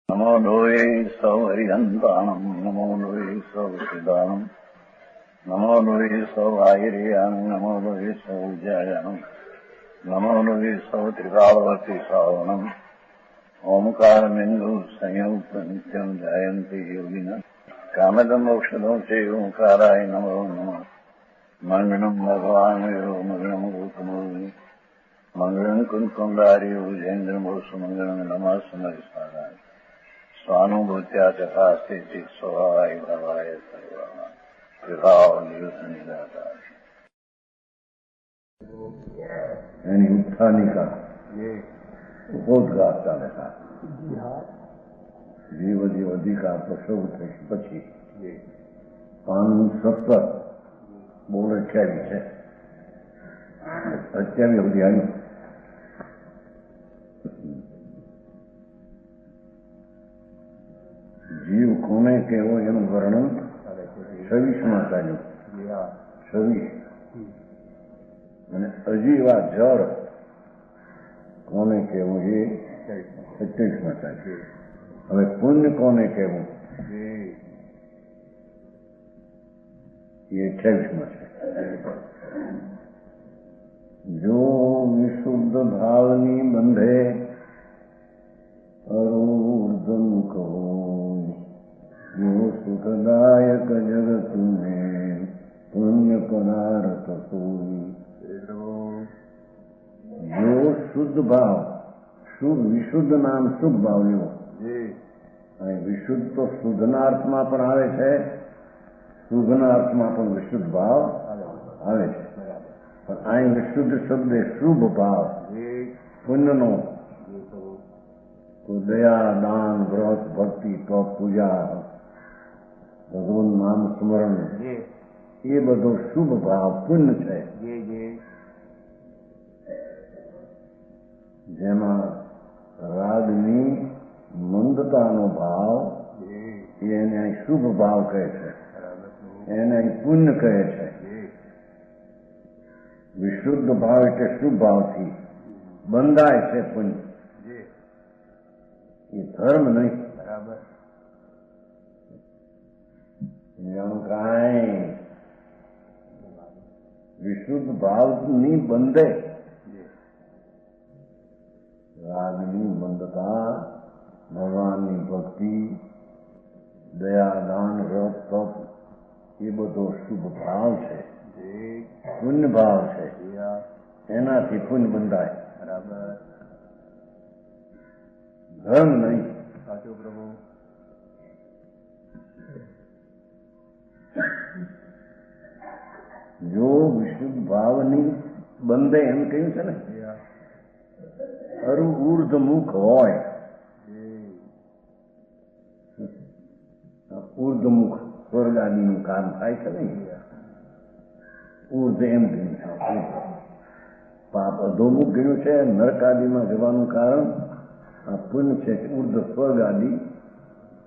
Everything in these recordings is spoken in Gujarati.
નમો લોહે સૌ હરિહંતાણમ નમો લોહે સૌ સિદાનમ નમો લોહે સૌ આયર્યાણમ નમો લોહે સૌ જયાણમ નમો લોહે સૌ ત્રિકાળવતી સાવણમ ઓમકાર બિંદુ સંયુક્ત નિત્યમ જયંતી યોગિના કામદમ મોક્ષદો છે ઓંકારાય નમો નમઃ મંગળમ ભગવાન વિરો મંગળમ ગોતમોહિ મંગળમ કુંકુંડાર્યો જૈન્દ્રમોષ મંગળમ નમઃ સમરિસારાય સ્વાનુભૂત્યા ચકાસ્તે સ્વભાવાય ભવાય સર્વા વિભાવ નિયુદ્ધ નિરાકાર એની ઉત્થાનિકા ઉદ્ગાર ચાલે જીવ જીવ અધિકાર તો શરૂ થઈ પછી 517 બોલ 28 છે 28 સુધી આવ્યું. જીવ કોને કહેવો એનું વર્ણન 26માં ચાલ્યું. 26 અને અજીવા જળ કોને કહેવું એ 27માં ચાલ્યું. હવે પુણ્ય કોને કહેવું એ 28માં છે. જો વિશુદ્ધ ભાવની બંધે અરૂર્ધમુખ હોય જો સુખદાયક જગતને પુણ્ય પદાર્થ હોય. જો શુદ્ધ ભાવ વિશુદ્ધ નામ શુભ ભાવ લેવો. અને વિશુદ્ધ તો શુદ્ધના અર્થમાં પણ આવે છે, શુભના અર્થમાં પણ વિશુદ્ધ ભાવ આવે છે. પણ અહીં વિશુદ્ધ શબ્દ શુભ ભાવ પુણ્યનો તો દયા દાન વ્રત ભક્તિ તપ પૂજા ભગવાન નામ સ્મરણ એ બધો શુભ ભાવ પુણ્ય છે. જેમાં રાગની મંદતાનો ભાવ એને અહીં શુભ ભાવ કહે છે, એને અહીં પુણ્ય કહે છે. વિશુદ્ધ ભાવ એટલે શુભ ભાવથી બંધાય છે પુણ્ય, એ ધર્મ નહીં. જાણું કાંઈ વિશુદ્ધ ભાવની બંધે રાગની મંદતા, ભગવાનની ભક્તિ, દયા દાન વ્રત તપ એ બધો શુભ ભાવ છે, પુણ્ય ભાવ છે. એનાથી પુણ્ય બંધાય, ધર્મ નહીં. સાચું પ્રભુ. જો વિશુદ્ધ ભાવની બંધે એમ કહ્યું છે ને, ઉર્ધમુખ હોય. ઉર્ધમુખ સ્વર્ગાદીનું કામ થાય છે ને, ઉર્ધ એમ કહ્યું છે. પાપ અધોમુખ ગયું છે, નરકાદીમાં જવાનું કારણ આ પુણ્ય છે. ઉર્ધ સ્વર્ગ આદિ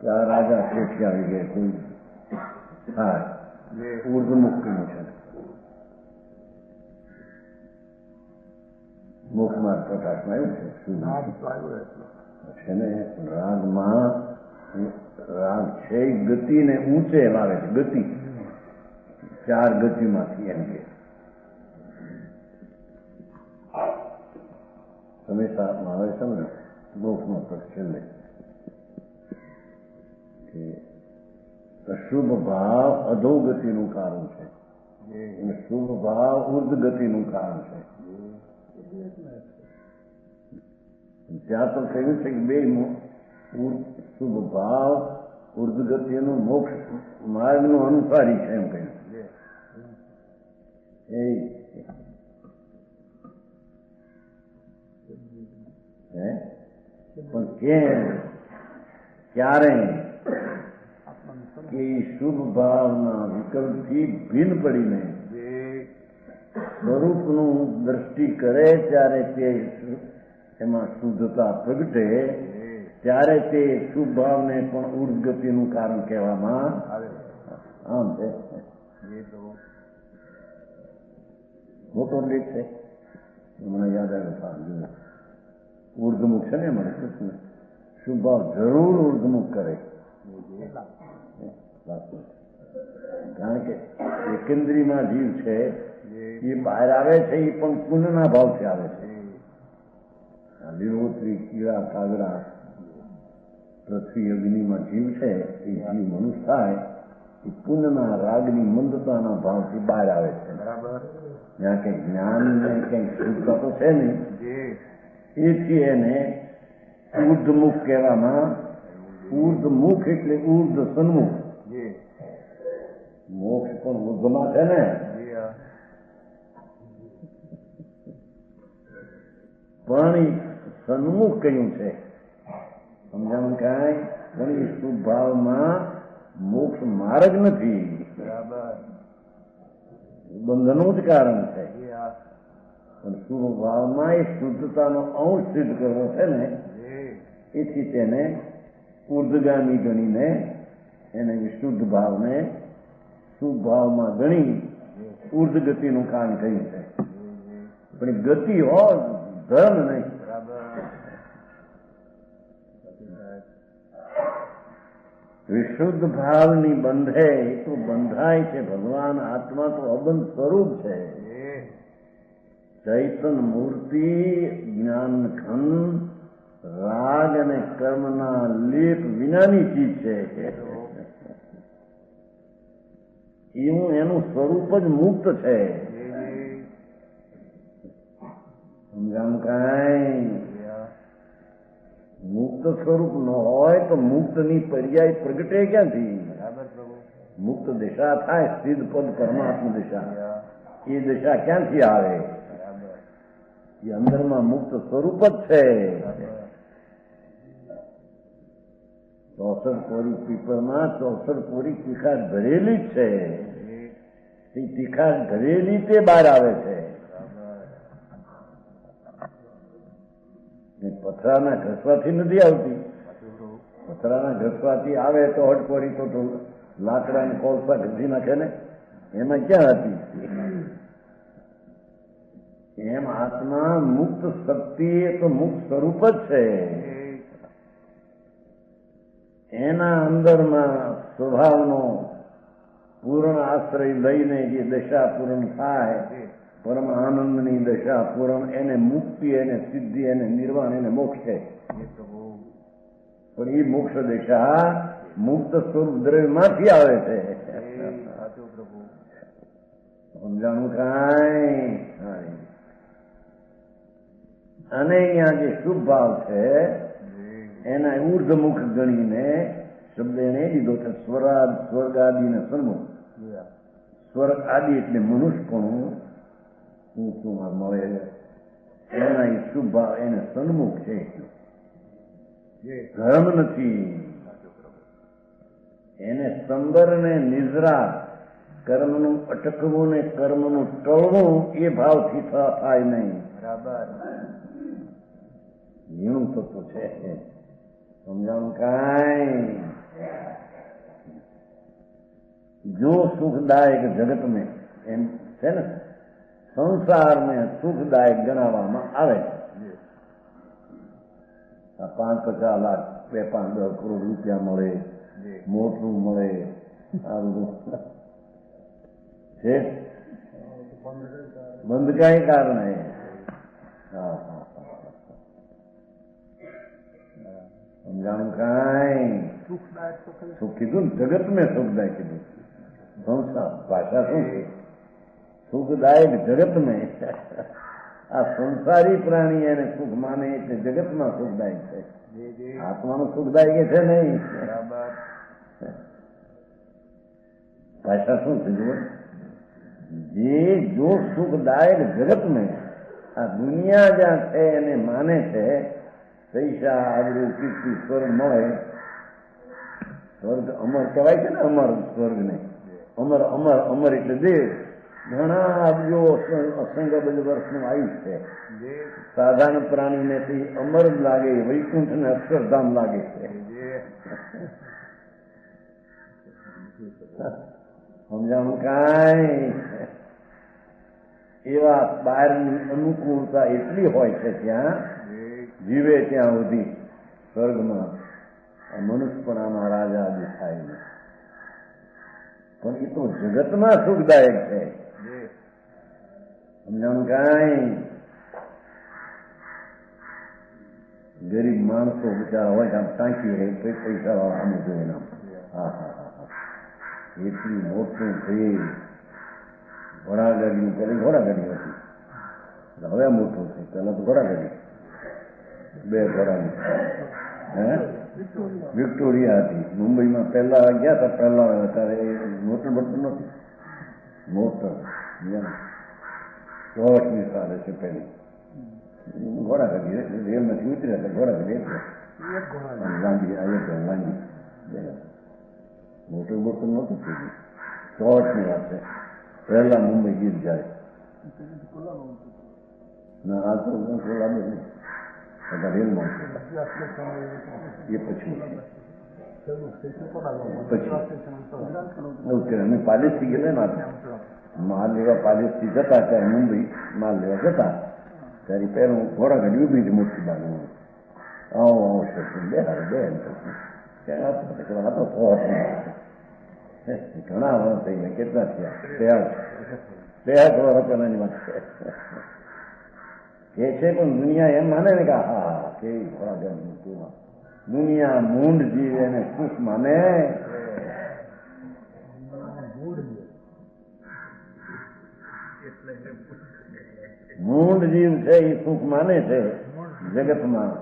કે આ રાજા શેઠી આવી ગયા કોઈ થાય ઉર્ધમુખ કહ્યું છે. મુખમાં પ્રકાશમાં એવું છે ને, રાગમાં રાગ છે ગતિને ઊંચે લાવે છે. ગતિ 4 ગતિમાંથી એમ કે હંમેશામાં આવે છે ને મુખમાં છેલ્લે કે અશુભ ભાવ અધોગતિનું કારણ છે અને શુભ ભાવ ઉર્ધ ગતિનું કારણ છે. ત્યાં તો કહ્યું છે કે બે શુભ ભાવ ઉર્ધ ગતિનું મોક્ષ માર્ગનું અનુસારી છે એમ કહ્યું. પણ ક્યારે કે શુભ ભાવના વિકલ્પથી ભિન્ન પડીને સ્વરૂપનું દ્રષ્ટિ કરે ત્યારે તે એમાં શુદ્ધતા પ્રગટે, ત્યારે તે શુભ ભાવને પણ ઉર્ધગતિનું કારણ કહેવામાં આવે. આમ છે મોટો લેખ છે, મને યાદ આવ્યો. ઉર્ધમુખ છે ને મને કૃષ્ણ શુભ ભાવ જરૂર ઉર્ધમુખ કરે. કારણ કે એકેન્દ્રીમાં જીવ છે એ બહાર આવે છે, એ પણ પુણ્યના ભાવથી આવે છે. લીલોતરી, કીડા, કાગડા, પૃથ્વી, અગ્નિમાં જીવ છે એ જીવ મનુષ્ય થાય એ પુણ્યના રાગની મંદતાના ભાવથી બહાર આવે છે. ત્યાં કંઈક જ્ઞાન ને કંઈક શુદ્ધતા તો છે નહીં, એથી એને ઉર્ધમુખ કહેવામાં. ઉર્ધમુખ એટલે ઉર્ધ સન્મુખ. મોક્ષ પણ ઉર્ધમાં છે ને. પણ સન્મુખ કહ્યું છે, સમજાણું કાંઈ? પણ એ શુભ ભાવમાં મોક્ષ માર્ગ નથી, બંધનનું જ કારણ છે. પણ શુભ ભાવમાં એ શુદ્ધતાનો અંશ સિદ્ધ કરવો છે ને, એથી તેને ઉર્ધગામી ગણીને એને વિશુદ્ધ ભાવને શુભ ભાવમાં ગણી ઉર્ધ ગતિનું કારણ કહ્યું છે. પણ એ ગતિ હોય, ધર્મ નહીં. વિશુદ્ધ ભાવની બંધે એ તો બંધાય છે. ભગવાન આત્મા તો અબંધ સ્વરૂપ છે. ચૈતન મૂર્તિ, જ્ઞાન ખંડ, રાગ અને કર્મના લેપ વિનાની ચીજ છે. એવું એનું સ્વરૂપ જ મુક્ત છે. સમજાણું કાંઈ? મુક્ત સ્વરૂપ ન હોય તો મુક્તની પર્યાય પ્રગટે ક્યાંથી? મુક્ત દિશા થાય, સિદ્ધ પદ પરમાત્મા દિશા. એ દિશા ક્યાંથી આવે? એ અંદરમાં મુક્ત સ્વરૂપ જ છે. 64 કોરી પીપળમાં 64 કોરી તીખાશ ભરેલી જ છે. એ તીખાશ ભરેલી તે બહાર આવે છે. પથરાના ઘસવાથી નથી આવતી. પથરાના ઘસવાથી આવે તો હટકોરી તો લાકડા ને કોલસા ઘસી નાખે ને, એમાં ક્યાં હતી? એમ આત્મા મુક્ત શક્તિ એ તો મુક્ત સ્વરૂપ જ છે. એના અંદરમાં સ્વભાવનો પૂર્ણ આશ્રય લઈને જે દશા પૂર્ણ થાય, પરમ આનંદની દશા પૂર્ણ, એને મુક્તિ, એને સિદ્ધિ, એને નિર્વાણ, એને મોક્ષ છે. પણ એ મોક્ષ દશા મુક્ત સ્વરૂપ દ્રવ્યમાંથી આવે છે. સમજાણું કાંઈ? અને અહીંયા જે શુભ ભાવ છે એના ઉર્ધમુખ ગણીને શબ્દ એને લીધો છે સ્વર્ગ આદિ ને સન્મુખ. સ્વર્ગ આદિ એટલે મનુષ્યપણું ઊંચું મળે, એના એ શુભ ભાવ એને સન્મુખ છે. ધર્મ નથી. એને સંબર ને નિદ્રા, કર્મનું અટકવું ને કર્મનું ટળવું એ ભાવથી થાય નહીં. ઝીણું થતું છે. સમજાણું કાંઈ? જો સુખદાયક જગત में એમ છે ને, સંસારને સુખદાયક ગણાવવામાં આવે. આ 5-50 લાખ 2-5-10 કરોડ રૂપિયા મળે, મોટું મળે, આ બધું છે બંધ કાંઈ કારણે. હા, સમજાણું કાંઈ? સુખ કીધું ને, જગત મેં સુખદાયક કીધું. સંસાર ભાષા શું છે? સુખદાયક જગત મેં. આ સંસારી પ્રાણી એને સુખ માને એટલે જગતમાં સુખદાયક છે. આત્માનું સુખદાયક છે નહીં. ભાષા શું છે જુઓ? જે જો સુખદાયક જગત મેં આ દુનિયા જ્યાં છે એને માને છે, પૈસા, આબરૂ, કીર્તિ, સ્વર્ગ મળે. સ્વર્ગ અમર કહેવાય છે ને, અમર સ્વર્ગ ને. અમર અમર અમર એટલે દેવ. ઘણા અબજો અસંગ અબજ વર્ષનું આયુષ્ય છે. સાધારણ પ્રાણીને તે અમર જ લાગે, વૈકુંઠ ને અક્ષરધામ લાગે છે. સમજાણું કાંઈ? એવા બહારની અનુકૂળતા એટલી હોય છે ત્યાં જીવે ત્યાં સુધી સ્વર્ગમાં મનુષ્યપણાના રાજા દેખાય નહીં, પણ એ તો જગતમાં સુખદાયક છે. સમજાણું? કાંઈ ગરીબ માણસો બિચારા હોય આમ ટાંકી રહે, પૈસા વાળા આમ જોઈએ નામ, હા હા હા હા, એટલી મોટું થઈ ઘોડાગાડી, પેલી ઘોડાગાડી હતી, હવે મોટું છે, પેલા તો ઘોડાગાડી, 2 ઘોડાની, હે વિક્ટોરિયા હતી. મુંબઈમાં પહેલા ગયા હતા, પહેલા અત્યારે મોટર બટર નથી, મોટર ચોસની સાલે છે પેલી ઘોડાગાડી, રેલ નથી ઉતર્યા હતા, ઘોડાગાડી લાંબી લાંબી મોટર બોટર નહોતું થઈ ગયું, ચોસની વાત છે. પહેલા મુંબઈ ગીર જાય ના, આ તો લાંબો નહીં, રેલમાં એ પછી અમે પાલેસથી ગયેલા ને માલ લેવા, પાલેસથી જતા ત્યારે મુંબઈ માલ લેવા જતા ત્યારે પહેલું ઘોડાગાડી ઉભી હતી મોટી બાજુ, આવો આવશે બે આ તો ઘણા વર્ષ થઈ ગયા, કેટલા થયા, 63 વર્ષ પહેલાની વાત છે. એ છે પણ દુનિયા એમ માને ને કે હા કેવી ઘોડાગાડી, દુનિયા મૂંડ જીવ એને સુખ માને. મૂંડ જીવ છે એ સુખ માને છે જગતમાં.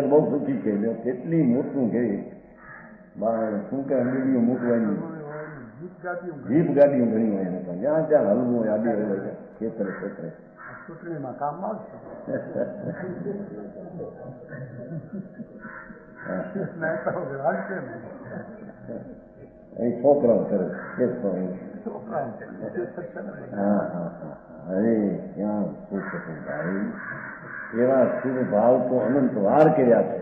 બહુ સુખી છે, કેટલી મોટું છે, શું કે અંગડીઓ મૂકવાની જીપ ગાડીઓ ઘણી હોય, જ્યાં ત્યાં હલવું હોય, આડી હોય, ખેતરે ચૂંટણીમાં કામ આવશે. છોકરાઓ કરે હા હા હા, અરે ક્યાં સુખ હતું ભાઈ, એવા શુભ ભાવ તો અનંત વાર કર્યા છે,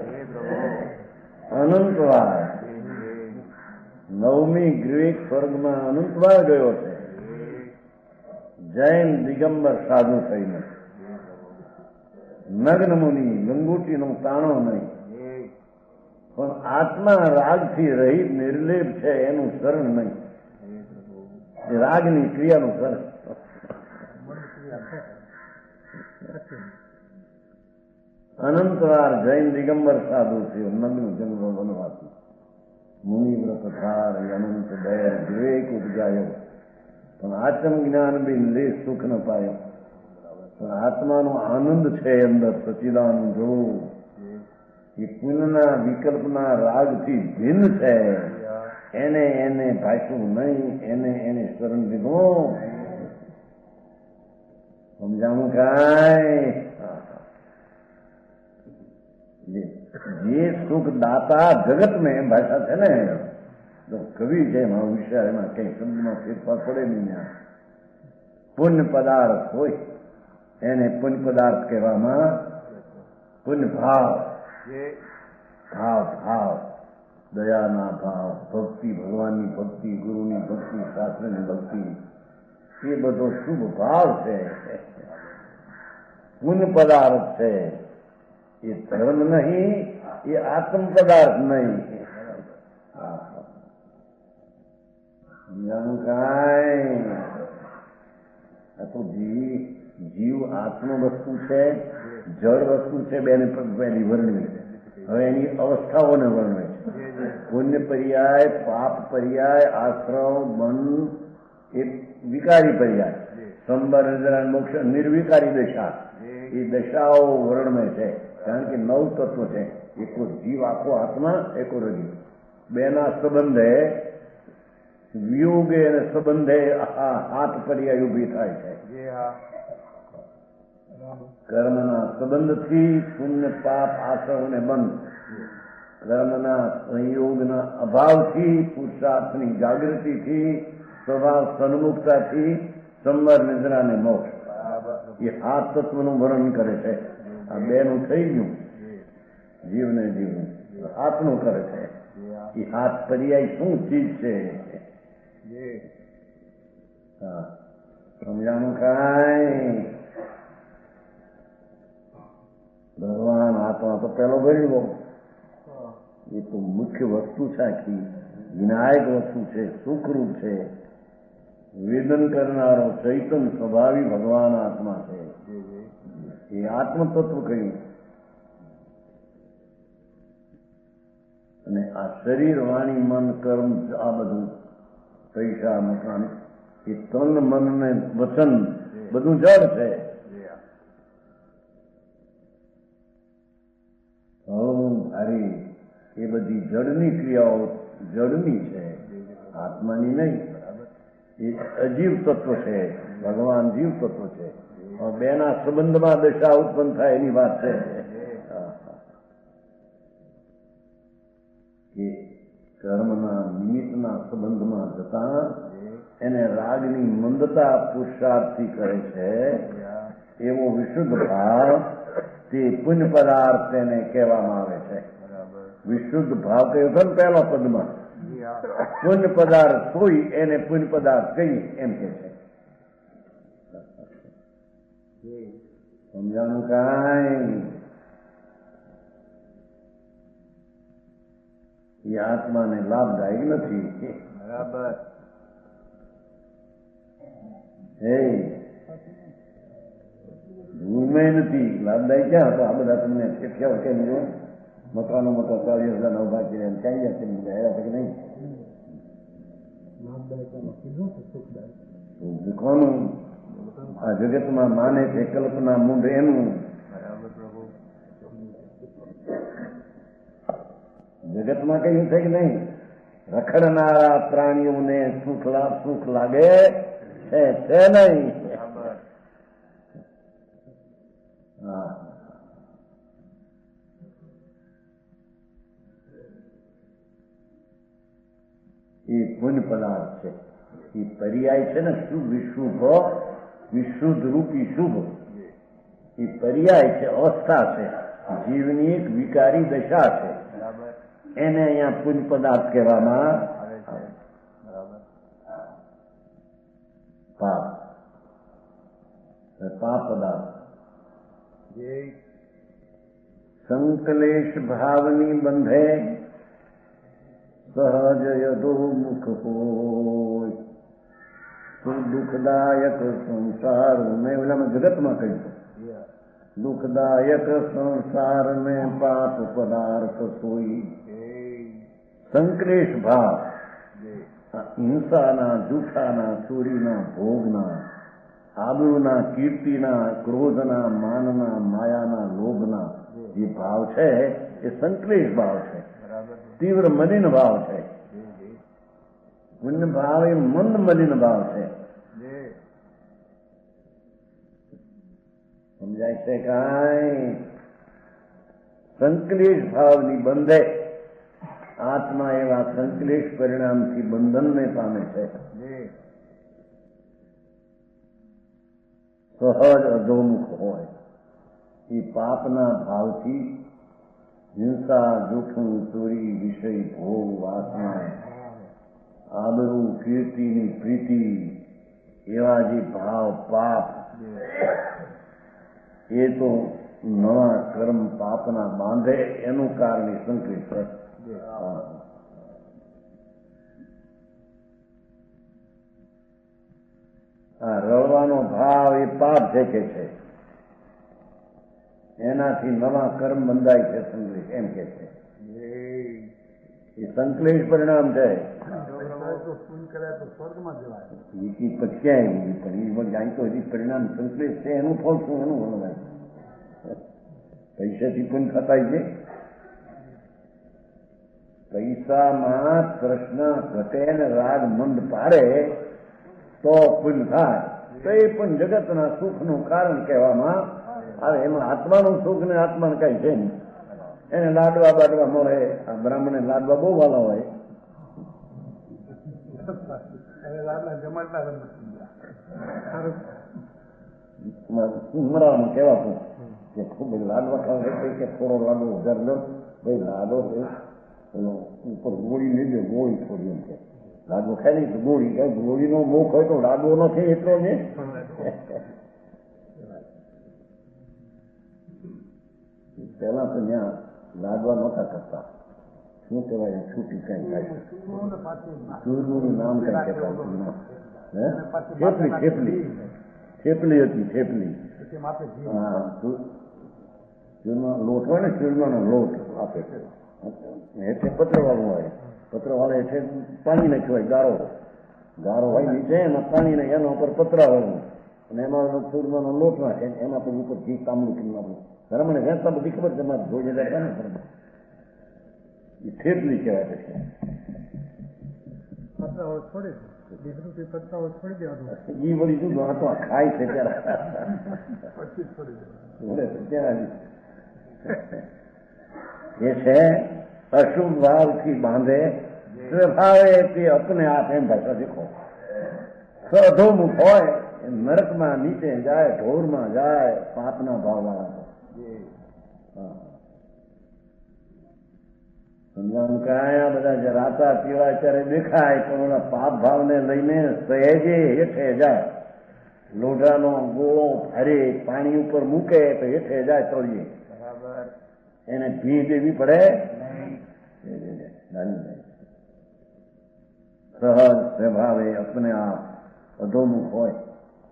અનંત વાર. 9મી ગ્રીક સ્વર્ગમાં અનંત વાર ગયો છે, જૈન દિગંબર સાધુ થઈને, નગ્ન મુનિ, લંગોટીનો તાણો નહીં, પણ આત્મા રાગથી રહિત નિર્લેપ છે, એનું શરણ નહીં, રાગની ક્રિયાનું શરણ. અનંતવાર જૈન દિગંબર સાધુ થયો, નગ્ન જન્મ વનવાસી, મુનિ વ્રત ધાર અનંત દૈર વિવેક ઉપજાયો, પણ આત્મ જ્ઞાન બી લે સુખ ન પાયો. પણ આત્માનો આનંદ છે અંદર સચિદાનંદ જો, એ પુણ્યના વિકલ્પના રાગથી ભિન્ન છે, એને ભાષવું નહીં, એને શરણ દીધું. સમજાણું કાંઈ? જે સુખ દાતા જગત મેં ભાષા છે ને, તો કવિ છે એમાં વિષય, એમાં કઈ શબ્દમાં ફેરફાર પડે નહીં. પુણ્ય પદાર્થ હોય એને પુણ્ય પદાર્થ કહેવામાં, પુણ્ય ભાવ, ભાવ દયાના ભાવ, ભક્તિ, ભગવાનની ભક્તિ, ગુરુની ભક્તિ, શાસ્ત્રની ભક્તિ, એ બધો શુભ ભાવ છે, પુણ્ય પદાર્થ છે. એ ધર્મ નહીં, એ આત્મ પદાર્થ નહીં. જાણું કાંઈ? આ તો જીવ આત્મ વસ્તુ છે, જળ વસ્તુ છે, બેને પહેલી વર્ણવી. હવે એની અવસ્થાઓને વર્ણવે છે. પુણ્ય પર્યાય, પાપ પર્યાય, આશ્રવ, બંધ, એ વિકારી પર્યાય, સંબર, મોક્ષ, નિર્વિકારી દશા, એ દશાઓ વર્ણવે છે. કારણ કે 9 તત્વ છે, એકો જીવ આખો આત્મા, એકો રજુ, બેના સંબંધે વિયોગે અને સંબંધે 8 પર્યાય ઉભી થાય છે. કર્મના સંબંધથી, પુણ્ય પાપ આશ્રવ અને બંધ, કર્મના સંયોગના અભાવથી, પુરુષાર્થની જાગૃતિથી, સ્વભાવ સન્મુખતાથી, સંબર, નિદ્રા અને મોક્ષ, એ 8 તત્વનું વર્ણન કરે છે. આ બેનું થઈ ગયું, જીવને જીવનું આત્મનું કરે છે. એ 8 પર્યાય શું ચીજ છે? સમજાણું કાંઈ? આત્મા તો પેલો ભરી લો. એ તો મુખ્ય વસ્તુ છે, આખી વિનાયક વસ્તુ છે, સુખરૂપ છે, વેદન કરનારો ચૈતન સ્વભાવી ભગવાન આત્મા છે. એ આત્મતત્વ કહ્યું. અને આ શરીર, વાણી, મન, કર્મ, આ બધું પૈસા, મકાન, એ તન, મન ને વચન બધું જડ છે. ભારી એ બધી જડની ક્રિયાઓ જડની છે, આત્માની નહીં. એ અજીવ તત્વ છે, ભગવાન જીવ તત્વ છે. બેના સંબંધમાં દશા ઉત્પન્ન થાય એની વાત છે કે કર્મના નિમિત્તના સંબંધમાં જતા એને રાગની મંદતા પુરુષાર્થથી કરે છે. એવો વિશુદ્ધ ભાવ તે પુણ્ય પદાર્થ તેને કહેવામાં આવે છે. વિશુદ્ધ ભાવ કહ્યું છે ને પહેલા પદમાં, પુણ્ય પદાર્થ હોય એને પુણ્ય પદાર્થ કહીએ એમ કે છે. સમજાણું કાંઈ? એ આત્માને લાભદાયક નથી. બરાબર. ભૂમે નથી લાભદાયક. ક્યાં હતો? આ બધા તમને શીખ્યા કેમ જો મકાનો મોટા 40,000 ઉભા કર્યા ક્યાં ગયા છે નહીં? કોનું? આ જગતમાં માને છે કલ્પના મૂંઢ એનું. જગતમાં કયું છે કે નહીં? રખડનારા પ્રાણીઓને સુખ લાગે છે નહીં. હા, એ પુણ્ય પદાર્થ છે. એ પર્યાય છે ને શુભ વિશુભ, વિશુદ્ધ રૂપી શુભ. એ પર્યાય છે, અવસ્થા છે, જીવની એક વિકારી દશા છે. એને અહીંયા પુણ્ય પદાર્થ કહેવામાં આવે છે. પાપ પદાર્થ સંકલેશ ભાવની બંધે સહજ યદોમુખ હોય. દુઃખદાયક સંસાર મેં ઓલામાં જગતમાં કહ્યું, દુઃખદાયક સંસાર મેં પાપ પદાર્થ સોઈ. સંકલેશ ભાવ હિંસાના, જૂઠાના, ચોરીના, ભોગના, આબરૂના, કીર્તિના, ક્રોધના, માનના, માયાના, લોભના જે ભાવ છે એ સંકલેશ ભાવ છે, તીવ્ર મલિન ભાવ છે. પુણ્ય ભાવ એ મંદ મલિન ભાવ છે. સમજાય છે કાંઈ? સંકલેશ ભાવની બંધે આત્મા એવા સંકલેશ પરિણામથી બંધનને પામે છે. સહજ અધોમુખ હોય. એ પાપના ભાવથી હિંસા, જૂઠું, ચોરી, વિષય, ભોગ, વાસના, આબરૂ, કીર્તિની પ્રીતિ, એવા જે ભાવ પાપ, એ તો નવા કર્મ પાપના બાંધે એનું કારણે સંકલિત છે. આ રળવાનો ભાવ એ પાપ છે કે છે, એનાથી નવા કર્મ બંધાય છે સંકલેશ એમ કે છે. એ સંકલેશ પરિણામ છે. પરિણામ સંકલેશ છે એનું ફળ શું? એનું વણવાય પૈસાથી પુણ્ય ખપાય છે. પૈસામાં કૃષ્ણ ઘટે ને રાગ મંદ પાડે તો પુણ્ય થાય, તો એ પણ જગતના સુખનું કારણ કહેવામાં આવે. એમાં આત્માનું સુખ ને આત્માને કઈ છે નહીં. એને લાડવા બાડવા મળે. આ બ્રાહ્મણે લાડવા બહુ વાલા હોય. ઉમરામાં કહેવાતું કે ખૂબ લાડવા ખાવે કે થોડો લાડવો વધારે લો. ભાઈ લાડો ઉપર ગોળી લઈ લો, ગોળી થોડી એમ કે લાડવો ખાઈ નહીં તો ગોળી કઈ ગોળીનો મોખ હોય તો લાડવો નથી એટલો ને. પહેલા તો ત્યાં લાડવા નહોતા કરતા. શું કહેવાય? છૂટી કઈ થાય ચૂરનું નામ કઈ કહેતા થેપલી હતી. થેપલી હા, ચૂરનો લોટ હોય ને, ચૂરમાનો લોટ આપે છે. હેઠે પત્રવાળું હોય, પત્રવાળા હેઠે પાણી નાખ્યું હોય, ગારો હોય નીચે, એમાં પાણી નાખે, એના ઉપર પતરા વાળું, અને એમાં ચૂરમાનો લોટ નાખે, એના પછી ઉપર ઘી કામનું કરી નાખવું. મને વેચતા બધી ખબર છે, એમાં જોઈ જતા ને એ થેપલી કહેવાય. પછી એ વળી શું આ તો ખાય છે ત્યારે એ છે અશુભ ભાવથી બાંધે સ્વભાવે તે અપને આપ. એમ ભાષા શીખો. સધોમુખ હોય એ નરકમાં નીચે જાય, ઢોરમાં જાય, પાપના ભાવવાળા. સમજાણું કે આ બધા જે રાતા પીળા અત્યારે દેખાય, પણ ઓલા પાપ ભાવને લઈને સહેજે હેઠે જાય. લોઢાનો ગોળો ફરી પાણી ઉપર મૂકે તો હેઠે જાય તળીએ. એને ભી દેવી પડે. સહજ સ્વભાવે અપને આપ અધોમુખ હોય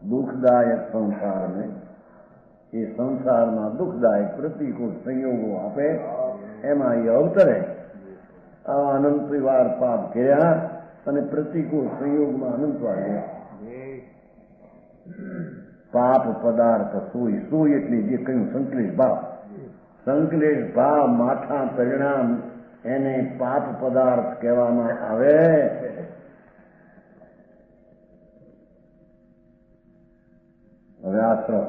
દુઃખદાયક સંસારને, એ સંસારમાં દુઃખદાયક પ્રતિકૂળ સંયોગો આપે, એમાં એ અવતરે. આવા અનંતવાર પાપ કર્યા અને પ્રતિકૂળ સંયોગમાં અનંતવાર ગયા. પાપ પદાર્થ સોય એટલે જે કહ્યું સંકલિત ભાવ. સંકલિત ભાવ માથા પરિણામ એને પાપ પદાર્થ કહેવામાં આવે. હવે આશ્રમ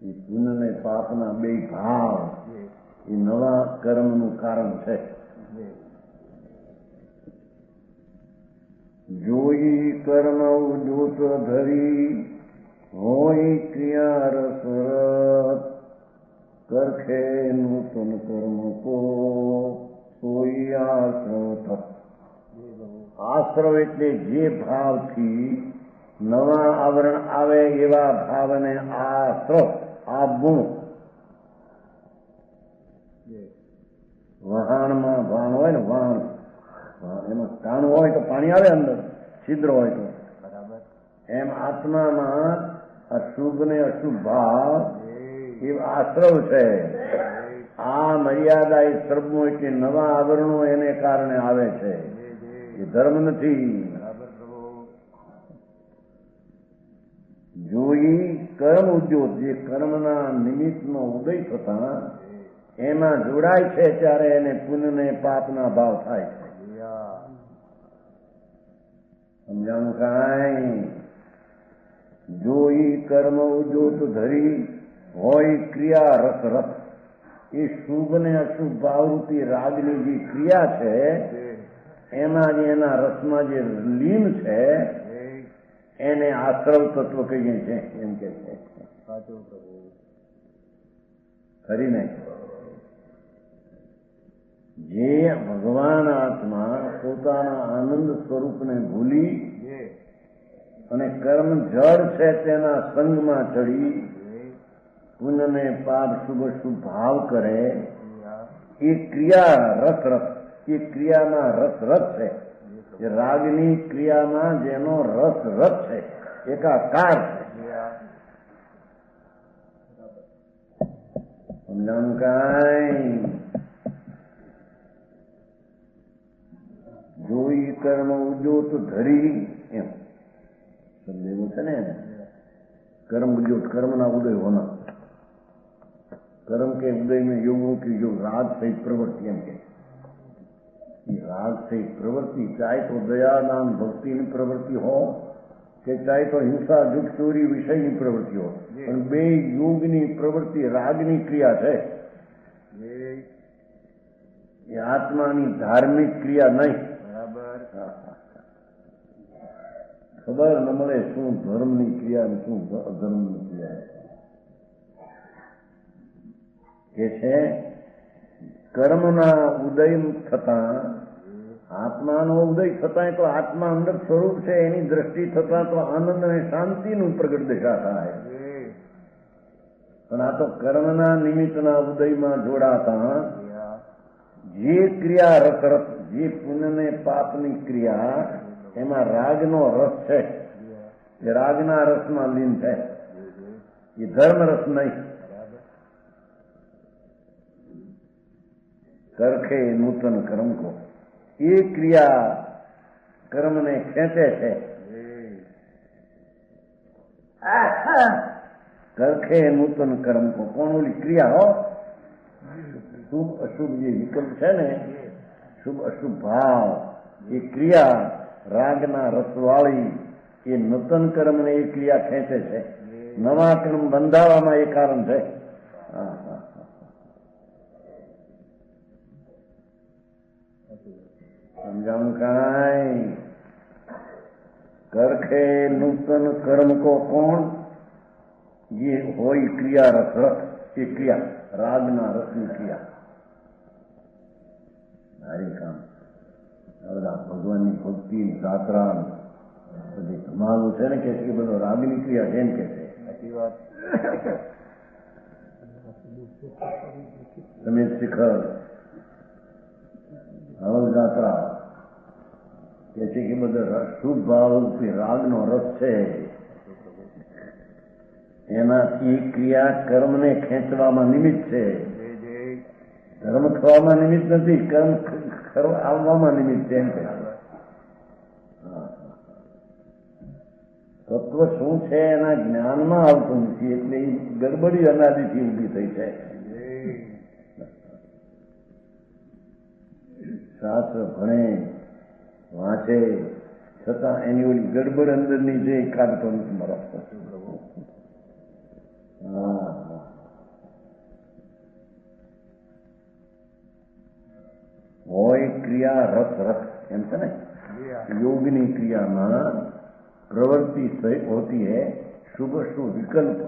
એ પુણ્ય ને પાપના બે ભાવ એ નવા કર્મનું કારણ છે. જોઈ કર્મ ઉદૂત ધરી હોય ક્રિયા રસરત, કરખે નૂતન કર્મ કો સોઈ આશ્રવ. આશ્રવ એટલે જે ભાવથી નવા આવરણ આવે એવા ભાવને આશ્રવ. આ ગુણ વહાણમાં વાણ હોય ને, વાણ એમાં કાણું હોય તો પાણી આવે અંદર, છિદ્ર હોય તો બરાબર. એમ આત્મામાં અશુભ ને અશુભ ભાવ એ આશ્રવ છે. આ મર્યાદા એ શ્રમો એટલે નવા આવરણો એને કારણે આવે છે, એ ધર્મ નથી. જોઈ કર્મ ઉદ્યોગ જે કર્મના નિમિત્તનો ઉદય થતા એમાં જોડાય છે ત્યારે એને પુણ્ય ને પાપના ભાવ થાય છે. સમજાણું કાંઈ? જોઈ કર્મ ઉદ્યોત ધરી હોય ક્રિયા રસરથ. એ શુભ ને અશુભ ભાવરૂપી રાગની જે ક્રિયા છે એમાં જે એના રસમાં જે લીન છે એને આશ્રવ તત્વ કહીએ છીએ. એમ કે છે ખરી નહીં? જે ભગવાન આત્મા પોતાના આનંદ સ્વરૂપને ભૂલી અને કર્મ જળ છે તેના સંગમાં ચડી પુણ્ય ને પાપ શુભ શુભ ભાવ કરે, એ ક્રિયા રસરસ. એ ક્રિયામાં રસરસ છે. એ રાગની ક્રિયામાં જેનો રસ છે, એકાકાર છે. સમજાણું કાંઈ? જોઈ કર્મ ઉદ્યોત ધરી, એમ શબ્દ એવું છે ને. कर्म उद्योग, कर्म ना उदय होना, कर्म के उदय में योगों की जो राग सहित प्रवृत्ति एम के राग सहित प्रवृत्ति, चाहे तो दया नाम भक्ति की प्रवृत्ति हो કે ચાહે તો હિંસા દુઃખ ચોરી વિષયની પ્રવૃત્તિ हो, પણ બે યોગની પ્રવૃત્તિ રાગની ક્રિયા છે. એ આત્માની ધાર્મિક ક્રિયા નહીં. બરાબર. ખબર ન મળે શું ધર્મની ક્રિયા ને શું અધર્મની ક્રિયા. કે છે કર્મના ઉદય થતા, આત્માનો ઉદય થતા તો આત્મા અંદર સ્વરૂપ છે એની દ્રષ્ટિ થતા તો આનંદ અને શાંતિનું પ્રગટ દશા થાય. પણ આ તો કર્મના નિમિત્તના ઉદયમાં જોડાતા જે ક્રિયા રસ જે પુણ્ય ને પાપની ક્રિયા એમાં રાગનો રસ છે એ રાગના રસમાં લીન છે, એ ધર્મ રસ નહીં. કરખે નૂતન કર્મ કો, એ ક્રિયા કર્મને ખેંચે છે. કરખે નૂતન કર્મ કો, કોણ ઓલી ક્રિયા હો, શુભ અશુભ જે વિકલ્પ છે ને, શુભ અશુભ ભાવ, એ ક્રિયા રાગના રસવાળી એ નૂતન કર્મને એ ક્રિયા ખેંચે છે. નવા કર્મ બંધાવામાં એ કારણ છે. સમજાણું કાંઈ? કરખે નૂતન કર્મ કો કોણ, જે હોય ક્રિયા રસ રસ, એ ક્રિયા રાગના રસની ક્રિયા. હારી કામ બધા ભગવાનની ભક્તિ જાત્રા બધી ધમાલું છે ને, કે બધો રાગની ક્રિયા જેમ કે છે. સાચી વાત. તમે શિખર હવલ જાત્રા કે છે કે બધો શુભ ભાવ રાગનો રસ છે, એનાથી ક્રિયા કર્મને ખેંચવામાં નિમિત્ત છે. ધર્મ થવામાં નિમિત્ત નથી, કર્મ આવવામાં નિમિત્ત છે. એમ કે તત્વ શું છે એના જ્ઞાનમાં આવતું નથી, એટલે એ ગડબડી અનાદિથી ઊભી થઈ છે. શાસ્ત્ર ભણે વાંચે છતાં એની ઓલી ગડબડ અંદરની જે કાઢતો નથી મરતો. હોય ક્રિયા રસ રસ એમ છે ને, યોગની ક્રિયામાં प्रवृत्ति होती है, शुभ शुभ विकल्प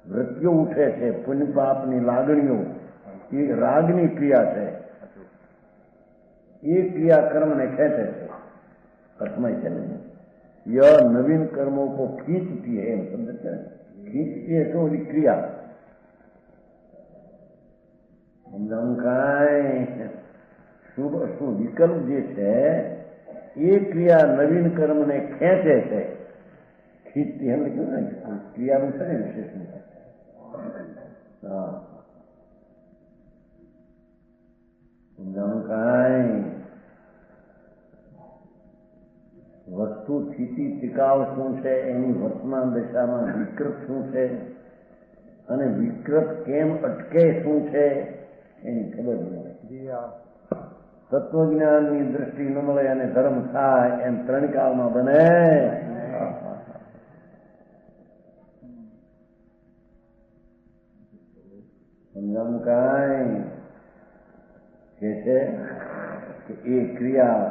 वृत्तियों उठे છે, पुण्य पापनी लागणियों, ये रागनी क्रिया है. ये क्रिया कर्म ने खेचे છે. अर्थमाय છે ને, यह नवीन कर्मों को खींचती है. समझते हैं? खींचती है तो क्रिया समझाऊं કાંઈ? શુભ અશુભ વિકલ્પ જે છે એ ક્રિયા નવીન કર્મને ખેંચે છે. ખીચતી એમ લખ્યું ને, ક્રિયાનું છે ને વિશેષનું. હા, સમજાણું કાંઈ? વસ્તુ સ્થિતિ ટિકાવ શું છે, એની વર્તમાન દશામાં વિકૃત શું છે, અને વિકૃત કેમ અટકે શું છે, એની ખબર મળે. તત્વજ્ઞાનની દ્રષ્ટિ ન મળે અને ધર્મ થાય એમ ત્રણ કાળમાં બને. સમજાવું કાંઈ? કે છે કે એ ક્રિયા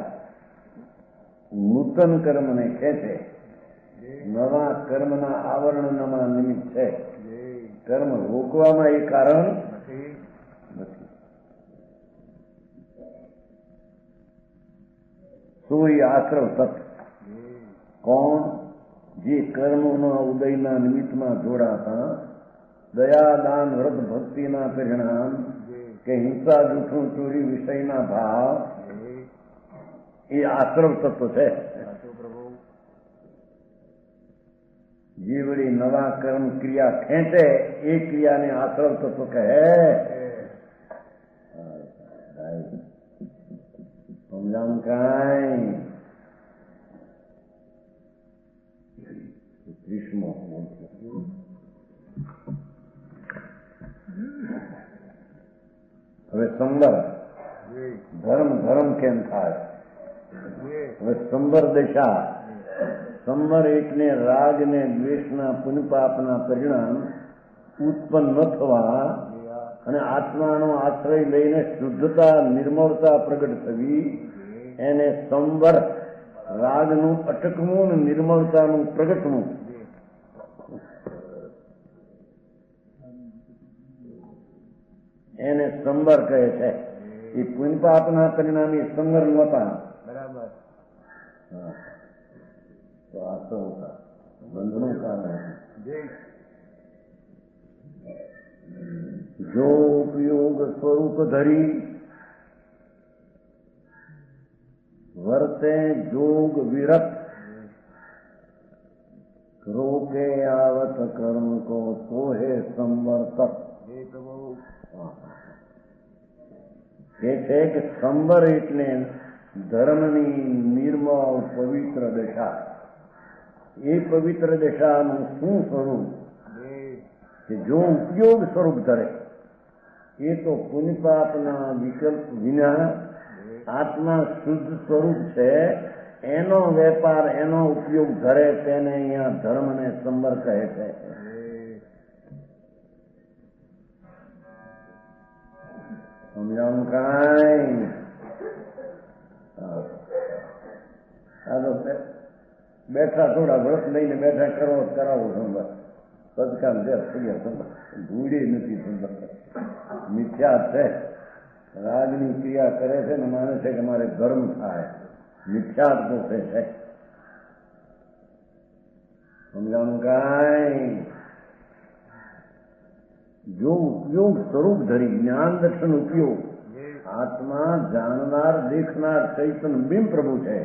નૂતન કર્મને ખેંચે, નવા કર્મના આવરણમાં નિમિત્ત છે. કર્મ રોકવામાં એ કારણ નથી. સોઈ આશ્રવ તત્વ કોણ, જે કર્મોના ઉદયના નિમિત્તમાં જોડાતા દયા દાન વ્રત ભક્તિના પરિણામ કે હિંસા જૂઠું ચોરી વિષયના ભાવ, એ આશ્રવ તત્વ છે. જે વળી નવા કર્મ ક્રિયા ખેંચે એ ક્રિયાને આશ્રવ તત્વ કહે. સમજાવું કાંઈ? ગ્રીષ્મ હવે સંબર ધર્મ ધર્મ કેમ થાય? હવે સંબર દશા, સંબર એટલે રાગ ને દ્વેષના પુનપાપના પરિણામ ઉત્પન્ન ન થવા અને આત્માનો આશ્રય લઈને શુદ્ધતા નિર્મળતા પ્રગટ થવી, એને સંવર, રાગનું અટકવું ને નિર્મળતાનું પ્રગટવું. એને સંવર કહે છે. એ પુણ્યપાપના પરિણામે સંવર નહોતા. બરાબર. તો આ તો બંધનું કારણ. જો ઉપયોગ સ્વરૂપ ધરી વર્તે જોગ વિરત રોકે આવત કર્મ કો સોહે સંવર્તક. એ છે કે સંવર એટલે ધર્મની નિર્મળ પવિત્ર દશા. એ પવિત્ર દશાનું શું સ્વરૂપ કે જો ઉપયોગ સ્વરૂપ ધરે એ તો પુણ્ય પાપના વિકલ્પ વિના આત્મા શુદ્ધ સ્વરૂપ છે. એનો વેપાર એનો ઉપયોગ ધરે તેને અહીંયા ધર્મને સંવર કહે છે. સમજાણું કાંઈ? બેઠા થોડા વ્રત લઈને બેઠા કરાવો સંભાળ સદકામ છે ધૂળી નથી સંભાળ મિથ્યા છે. રાગની ક્રિયા કરે છે ને માને છે કે મારે ધર્મ થાય. મિથ્યા તો છે. સમજાણું કાંઈ? જો ઉપયોગ સ્વરૂપ ધરી જ્ઞાન દર્શન ઉપયોગ આત્મા જાણનાર દેખનાર ચૈતન્ય બિંબ પ્રભુ છે.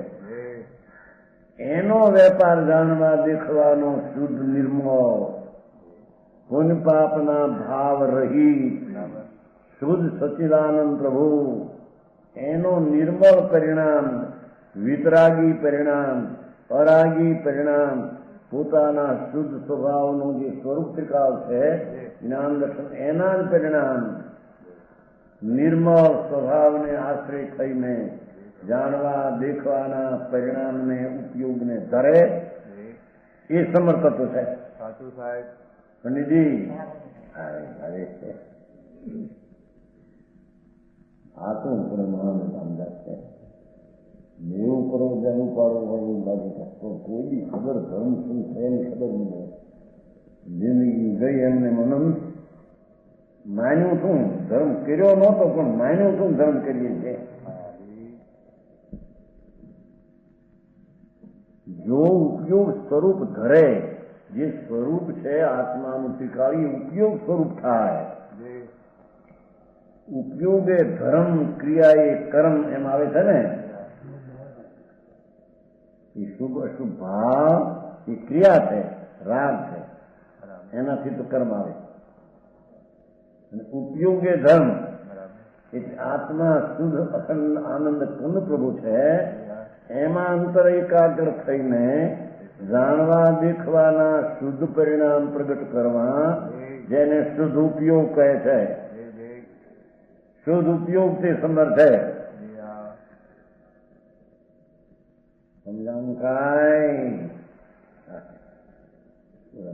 એનો વેપાર જાણવા દેખવાનો શુદ્ધ નિર્મળ પુણ્ય પાપના ભાવ રહિત શુદ્ધ સચ્ચિદાનંદ પ્રભુ એનો નિર્મળ પરિણામ વિતરાગી પરિણામ અરાગી પરિણામ પોતાના શુદ્ધ સ્વભાવનું જે સ્વરૂપ ત્રિકાળ છે જ્ઞાન દર્શન એના જ પરિણામ નિર્મળ સ્વભાવને આશ્રય થઈને જાણવા દેખવાના પરિણામને ઉપયોગને ધરે એ સમર્થત્વ છે. સાચું સાહેબ. પંડિતજી આ તો મહાન અંદાજ છે. મેવું કરો જેનું પાડો વળવું બાજુ તો કોઈ બી ખબર ધર્મ શું છે એની ખબર નહીં. જિંદગી ગઈ એમને મનન માન્યું શું ધર્મ કર્યો નહોતો પણ માન્યું શું ધર્મ કરીએ છીએ. જો ઉપયોગ સ્વરૂપ ધરે જે સ્વરૂપ છે આત્માનું ટીકાળી ઉપયોગ સ્વરૂપ થાય. ઉપયોગે ધર્મ ક્રિયા એ કર્મ એમ આવે છે ને એ શુભ અશુભ ભાવ એ ક્રિયા છે રાગ છે એનાથી તો કર્મ આવે. અને ઉપયોગે ધર્મ એટલે આત્મા શુદ્ધ અખંડ આનંદ પૂર્ણ પ્રભુ છે. એમાં અંતર એકાગ્ર થઈને જાણવા દેખવાના શુદ્ધ પરિણામ પ્રગટ કરવા જેને શુદ્ધ ઉપયોગ કહે છે. શુદ્ધ ઉપયોગથી સમર્થ છે. સમજાણું કાંઈ?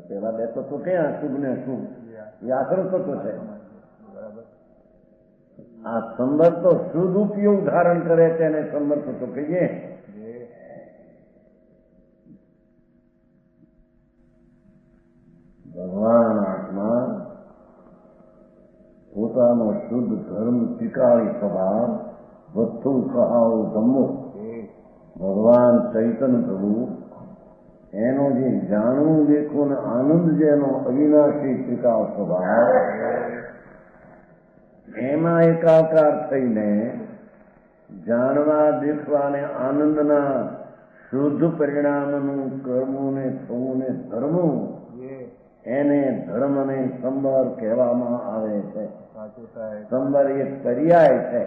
પેલા બે તત્વો ક્યાં શુભ ને શુભ એ આખરું તત્વ છે. આ સંબર તો શુદ્ધ ઉપયોગ ધારણ કરે તેને સંબર તો કહીએ. ભગવાન આત્મા પોતાનો શુદ્ધ ધર્મ ટીકાળી સ્વભાવ વસ્તુ સહાવ ધમ્મો ભગવાન ચૈતન્ય પ્રભુ એનો જે જાણવું દેખવું ને આનંદ જેનો અવિનાશી ટીકાળ સ્વભાવ એમાં એકાકાર થઈને જાણવા દેખવા ને આનંદના શુદ્ધ પરિણામનું કર્મું ને થવું ને ધર્મું એને ધર્મને સંબર કહેવામાં આવે છે. સંબર એક પર્યાય છે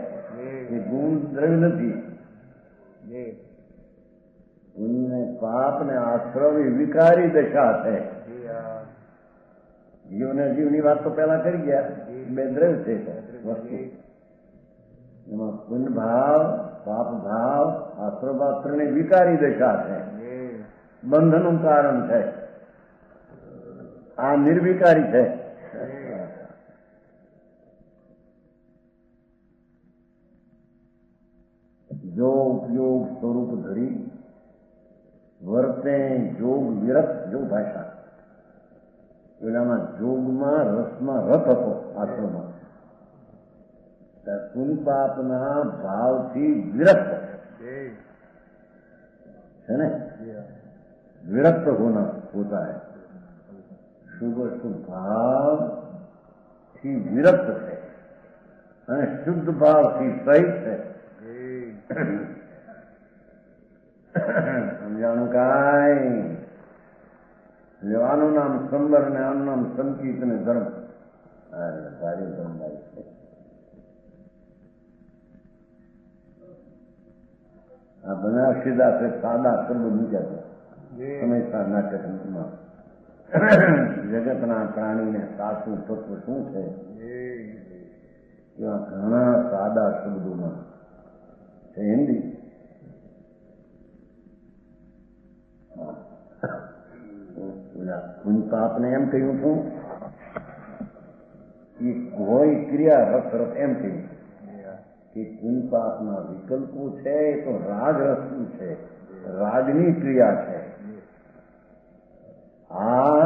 એ ગુણ દ્રવ્ય નથી. પુણ્ય પાપ ને આશ્રવ વિકારી દશા છે. જીવ ને જીવની વાત તો પેલા કરી ગયા. બે દ્રવ્ય છે વસ્તુ એમાં પુણ્ય ભાવ પાપ ભાવ આશ્રવ ભાવ ત્રણેય વિકારી દશા છે. બંધનનું કારણ છે. આ નિર્વિકારી છે. જો ઉપયોગ સ્વરૂપ ધરી વર્તે જોગ વિરત. જો ભાષા પેલામાં જોગમાં રસમાં રત હતો આશ્રમમાં પુન પાપના ભાવથી વિરત છે ને विरक्त होना होता है। शुभ शुभ भाव થી વિરક્ત અને શુદ્ધ ભાવથી સહિત છે. સમજાણું કાંઈ આનું નામ સંબર ને આનું નામ સંકિત ને ધર્મ. સારી ધર્મ છે. આ બનારસીદાસે સાદા શબ્દ મૂક્યા છે હંમેશા નાટકમાં. જગતના પ્રાણીને સાચું તત્વ શું છે એવા ઘણા સાદા શબ્દોમાં છે. હિન્દી આપને એમ કહ્યું છું કે કોઈ ક્રિયા રસ એમ કહ્યું કે કુંપાપના વિકલ્પો છે તો રાગ રસનું છે, રાગની ક્રિયા છે. આ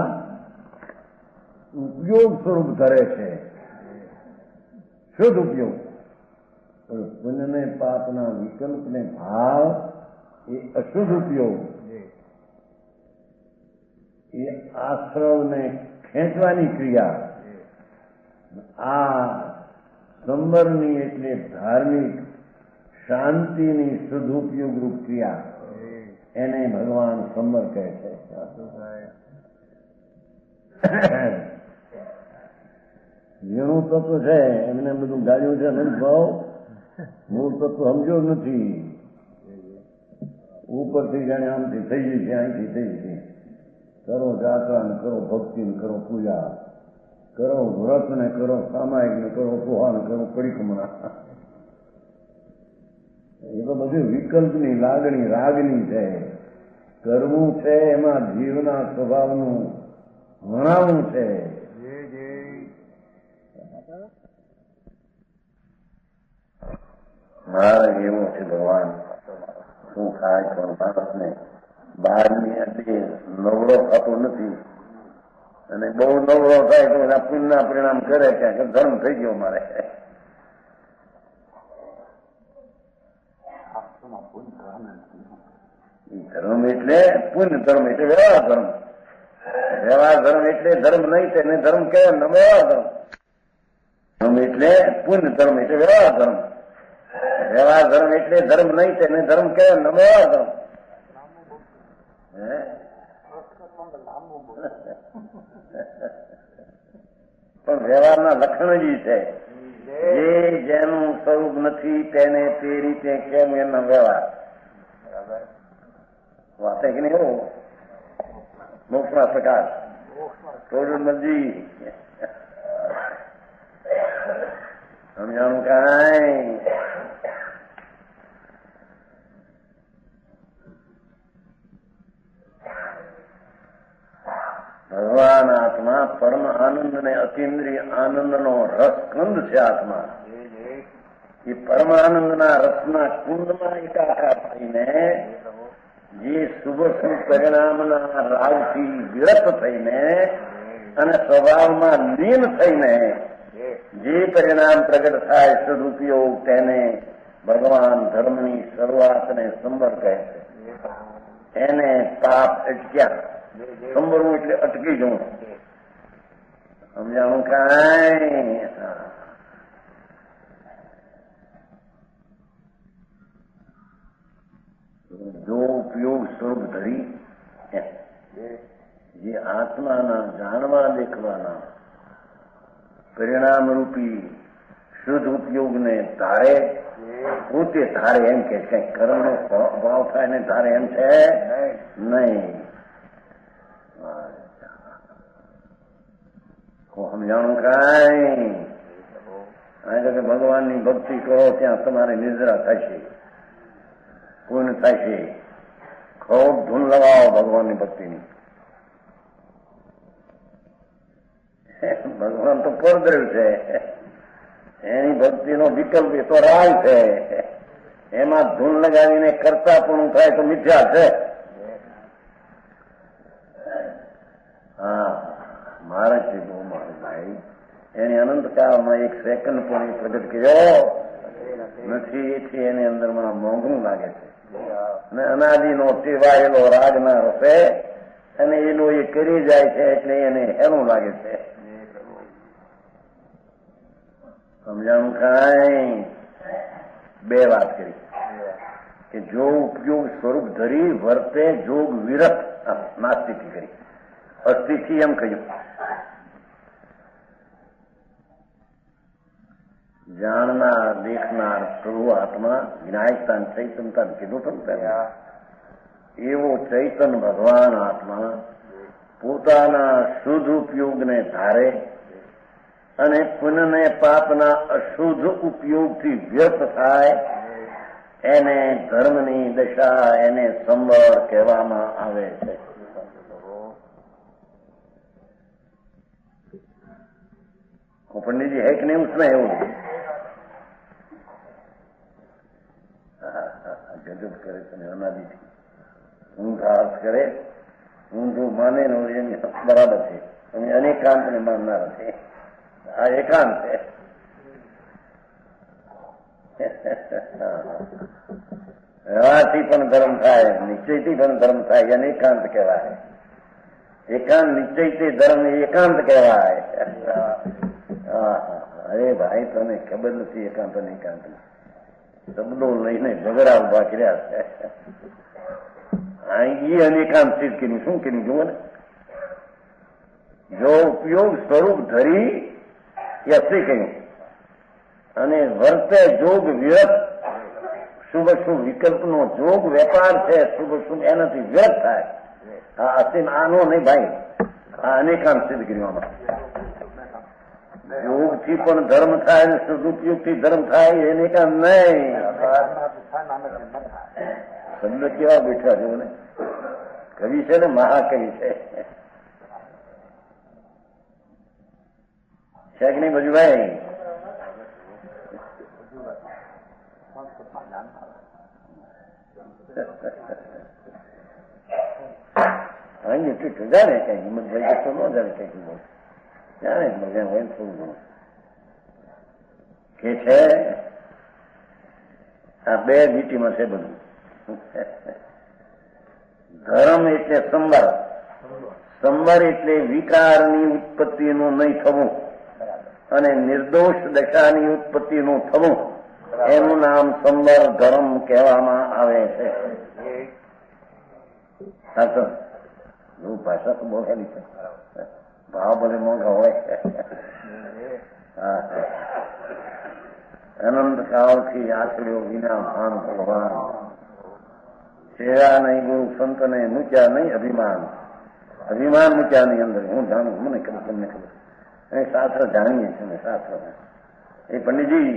ઉપયોગ સ્વરૂપ ધરે છે, શુદ્ધ ઉપયોગ. પણ પુણ્ય ને પાપના વિકલ્પ ને ભાવ એ અશુદ્ધ ઉપયોગ. એ આશ્રવને ખેંચવાની ક્રિયા. આ સંબરની એટલે ધાર્મિક શાંતિની શુદ્ધ ઉપયોગ રૂપ ક્રિયા. એને ભગવાન સંબર કહે છે. જેનું તત્વ છે એમને બધું ગાળ્યું છે ને ભાવ મૂળ તત્વ સમજો નથી. ઉપરથી જાણે આમથી થઈ ગઈ છે, અહીંથી થઈ ગઈ. કરો જાત્રા ને કરો ભક્તિ ને કરો પૂજા, કરો વ્રત ને કરો સામાયિક ને કરો પોહા ને કરો પરિક્રમા. એ તો બધી વિકલ્પની લાગણી રાગની છે. કરવું છે એમાં જીવના સ્વભાવનું વણાવું છે. માર્ગ એવો છે ભગવાન શું થાય પણ માણસને બહારની એટલે નવરો થતો નથી. અને બહુ નવરો થાય તો એના પુણ્યના પરિણામ કરે કે ધર્મ થઈ ગયો મારે. ધર્મ એટલે પુણ્ય ધર્મ એટલે વ્યવહાર ધર્મ. વ્યવહાર ધર્મ એટલે ધર્મ નહીં તેને ધર્મ કહેવાય ને વ્યવહાર ધર્મ. ધર્મ એટલે પુણ્ય ધર્મ એટલે વ્યવહાર ધર્મ. વ્યવહાર ધર્મ એટલે ધર્મ નહીં તેને ધર્મ કહેવાય ને વ્યવહાર ધર્મ. પણ વ્યવહારના લક્ષણ જ છે. જે જેનું સ્વરૂપ નથી તેને તે રીતે કેમ એનો વ્યવહાર. વાત કે નહીં એવું મોક્ષના પ્રકાશ ટોડલજી સમજાણું કાંઈ. ભગવાન આત્મા પરમ આનંદ ને અતિન્દ્રિય આનંદનો રસકંદ છે. આત્મા એ પરમ આનંદના રસના કુંડમાં એકાકાર થઈને જે શુભ શુભ પરિણામના રાગથી વિરત થઈને અને સ્વભાવમાં લીન થઈને જે પરિણામ પ્રગટ થાય સદુપયોગ તેને ભગવાન ધર્મની શરૂઆતને સંબર કહે છે. એને પાપ અટક્યા. સંબરવું એટલે અટકી જવું. સમજાણું કાંઈ. જો ઉપયોગ સ્વરૂપ ધરી જે આત્માના જાણવા દેખવાના પરિણામરૂપી શુદ્ધ ઉપયોગને ધારે, પોતે ધારે એમ કે છે. કર્મનો ભાવ થાય ને ધારે એમ છે નહીં. સમજાણું કાંઈ. કે ભગવાનની ભક્તિ કરો ત્યાં તમારે નિદ્રા થશે, પૂર્ણ થશે. ખૂબ ધૂન લગાવો ભગવાનની ભક્તિની. ભગવાન તો પરદ્રવ છે. એની ભક્તિનો વિકલ્પ એ તો રાગ છે. એમાં ધૂન લગાવીને કરતા પણ થાય તો મિથ્યા છે. હા મહારાજ છે બહુ મારો ભાઈ. એની અનંતકાળમાં એક સેકન્ડ પણ એ પ્રગટ કર્યો નથી. એથી એની અંદરમાં મોંઘું લાગે છે. અને અનાદિનો ટેવાયેલો રાગના રસે અને એનો એ કરી જાય છે એટલે એને હેરું લાગે છે. સમજાણું કાંઈ બે વાત કરી કે જો ઉપયોગ સ્વરૂપ ધરી વર્તે જોગ વિરત નાસ્તિકી કરી, અસ્થિથી એમ કહ્યું. જાણનાર દેખનાર પ્રભુ આત્મા વિનાયકતા ચૈતનતા કીધું પણ એવો ચૈતન ભગવાન આત્મા પોતાના શુદ્ધ ઉપયોગને ધારે અને પુણ્યને પાપના અશુદ્ધ ઉપયોગથી વ્યર્થ થાય એને ધર્મની દશા, એને સંવર કહેવામાં આવે છે. પંડિતજી है कि नहीं उसमें है वो ગજબ કરે તમે અનાદિથી ઊંધા અર્થ કરે, ઊંધું માને બરાબર છે. અને અનેકાંતને માનનાર છે. આ એકાંત છે. રહેવાથી પણ ધર્મ થાય, નિશ્ચયથી પણ ધર્મ થાય, એને એકાંત કહેવાય. એકાંત નિશ્ચયથી ધર્મ એકાંત કહેવાય. અરે ભાઈ તને ખબર નથી એકાંત અને એકાંત શબ્દો લઈને ઝઘડા ઉભા કર્યા છે. એ અનેકાંત સિદ્ધ કર્યું. શું કર્યું જુઓ ને, જો ઉપયોગ સ્વરૂપ ધરી એ અસ્થિ કહ્યું અને વર્તે જોગ વિરત, શુભ શુભ વિકલ્પનો જોગ વેપાર છે, શુભ શુભ એનાથી વ્યર્થ થાય. આ અસીમ આનો નહીં ભાઈ, આ અનેકાંત સિદ્ધ કર્યું. યોગથી પણ ધર્મ થાય ને સદુપયોગથી ધર્મ થાય એને કામ નહીં. શબ્દ કેવા બેઠા છે ને, કવિ છે ને, મહાકવિ છે. છે કે નહીં બજુભાઈ? અહીં એટલું જાણે કઈ હિંમતભાઈ તો ન જાણે કઈ જાણે મજા હોય થોડું ઘણું કે છે. આ બે લીટીમાં છે બધું. ધર્મ એટલે સંવર, સંવર એટલે વિકારની ઉત્પત્તિનું નહીં થવું અને નિર્દોષ દશાની ઉત્પત્તિનું થવું, એનું નામ સંવર ધર્મ કહેવામાં આવે છે. સાચો ભાષા તો બહુ હેલી છે, ભાવ બધે મોંઘા હોય. અનંત કાળથી આચર્યો વિના ભાન ભગવાન, છેડા નહીં ગુરુ સંતને મૂક્યા નહીં અભિમાન, અભિમાન મૂક્યા નહીં અંદર. હું જાણું, મને ખબર, તમને ખબર, અને શાસ્ત્ર જાણીએ છીએ. શાસ્ત્ર એ પંડિતજી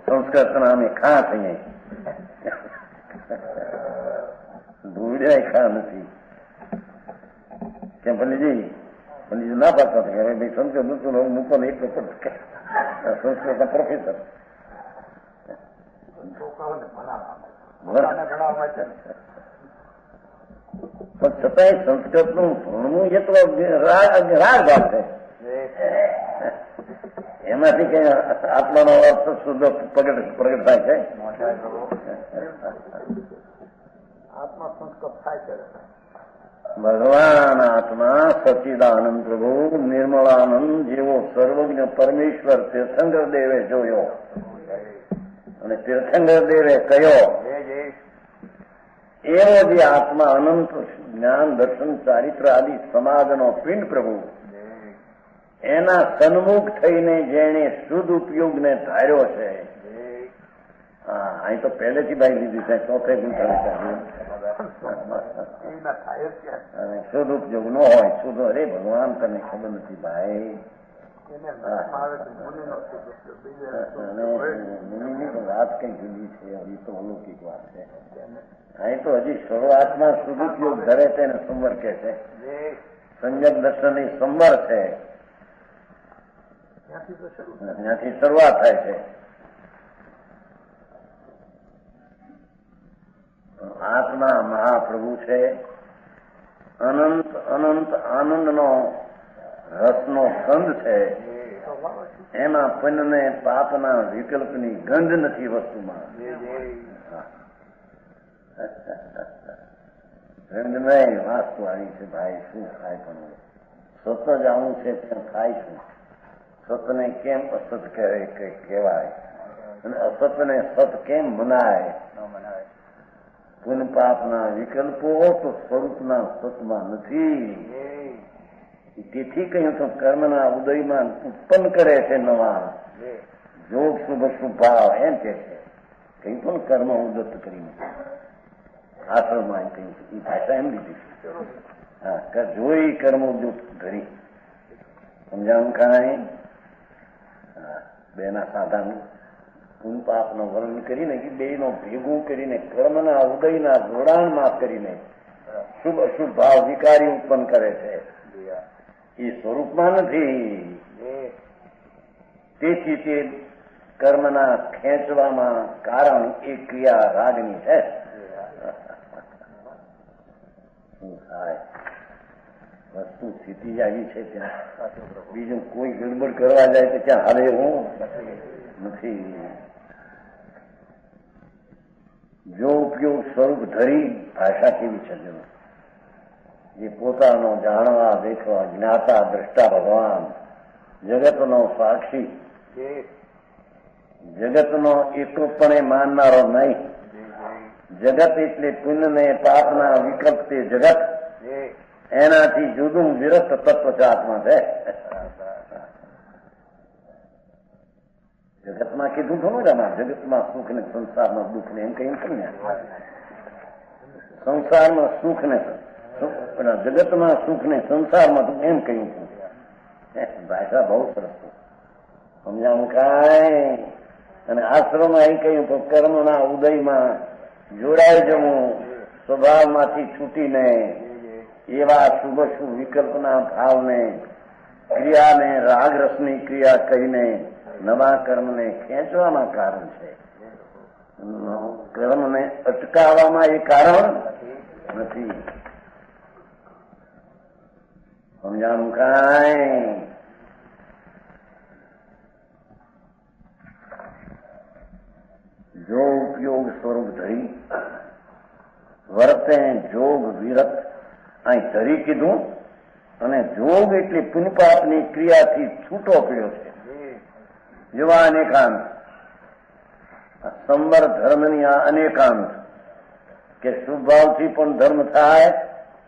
સંસ્કૃતના અમે ખા થઈએ, ધૂળ્યા ખા નથી. કેમ પંડિતજી? પંડિતજી ના પાડતા હતા કે ભાઈ સંસ્કૃત નતું મૂકો ને એક સંસ્કૃતના પ્રોફેસર. પણ છતાંય સંસ્કૃતનું ભણવું એ તો રાગ ભાગ છે. એમાંથી કઈ આત્માનો અર્થ શુદ્ધ પ્રગટ થાય છે. આત્મા સંસ્કૃત થાય છે. ભગવાન આત્મા સચિદાનંદ પ્રભુ નિર્મળાનંદ જેવો સર્વજ્ઞ પરમેશ્વર તીર્થંકર દેવે જોયો અને તીર્થંકર દેવે કહ્યો એવો જે આત્મા અનંત જ્ઞાન દર્શન ચારિત્ર આદિ સમાજનો પિંડ પ્રભુ, એના સન્મુખ થઈને જેને શુદ્ધ ઉપયોગને ધાર્યો છે. હા, અહીં તો પહેલેથી ભાઈ લીધી છે, ચોથે અને શુદ્ધ ઉપયોગ ન હોય, શુદ્ધ અરે ભગવાન તને ખબર નથી ભાઈ. મુનિની તો વાત કઈ જુદી છે, એ તો અલૌકિક વાત છે. અહીં તો હજી શરૂઆતમાં શુદ્ધ ઉપયોગ ધરે તેને સંવર કે છે. સંજક દર્શન એ સંવર છે, ત્યાંથી શરૂઆત થાય છે. આત્મા મહાપ્રભુ છે, અનંત અનંત આનંદનો રસનો કંદ છે. એમાં પુણ્યને પાપના વિકલ્પની ગંધ નથી વસ્તુમાં. ગંધ નહીં, વાસ્તુ આવી છે ભાઈ. શું થાય પણ સતત જ આવું છે ત્યાં થાય શું? સતને કેમ અસત કહેવાય અને અસતને સત કેમ મનાય? પુન પાપના વિકલ્પો તો સ્વરૂપના સતમાં નથી. તેથી કહ્યું તો કર્મના ઉદયમાં ઉત્પન્ન કરે છે નવા જોગ શુભ શુભાવ એમ કે છે. કઈ પણ કર્મ ઉદત્ત કરીને આશ્રમમાં કહ્યું એ ભાષા એમ લીધી. હા, જોઈ કર્મ ઉદત્ત ધરી સમજાવું કાંઈ બેના સાધન પુન પાપનો વર્ણન કરીને કે બેનો ભેગું કરીને કર્મના ઉદયના જોડાણમાં કરીને શુભ અશુભ ભાવ વિકારી ઉત્પન્ન કરે છે. એ સ્વરૂપમાં નથી. તેથી તે કર્મના ખેંચવામાં કારણ એ ક્રિયા રાગની છે. શું થાય? વસ્તુ સ્થિતિ આવી છે ત્યાં બીજું કોઈ ગડબડ કરવા જાય તો ત્યાં હાલે હું નથી. જો ઉપયોગ સ્વરૂપ ધરી ભાષા કેવી છે જે પોતાનો જાણવા દેખવા જ્ઞાતા દ્રષ્ટા ભગવાન જગતનો સાક્ષી જગતનો એકરૂપપણે માનનારો નહીં. જગત એટલે પુણ્યને પાપના વિકલ્પ તે જગત એનાથી જુદું વિરસ્ત તત્વ છે આત્મા છે. જગતમાં કીધું થોડું જ આમાં જગતમાં સુખ ને સંસારમાં દુઃખ ને એમ કઈ સમજ્યા. સંસારમાં સુખ ને જગતમાં સુખ ને સંસારમાં એમ કહ્યું છું. ભાષા બહુ સરસ સમજાવું કાંઈ. અને આશ્રમમાં અહીં કહ્યું તો કર્મના ઉદયમાં જોડાઈ જવું સ્વભાવમાંથી છૂટીને એવા શુભ શુભ વિકલ્પના ભાવને ક્રિયાને રાગરસની ક્રિયા કહીને નવા કર્મને ખેંચવામાં કારણ છે. કર્મને અટકાવવામાં એ કારણ નથી. સમજાણું કાંઈ. જો ઉપયોગ સ્વરૂપ ધરી વર્તે જોગ વિરત અહીં ધરી કીધું અને જોગ એટલે પુનપાપની ક્રિયાથી છૂટો પડ્યો છે. જેવા અનેકાંત સંવર ધર્મની આ અનેકાંત કે શુભ ભાવથી પણ ધર્મ થાય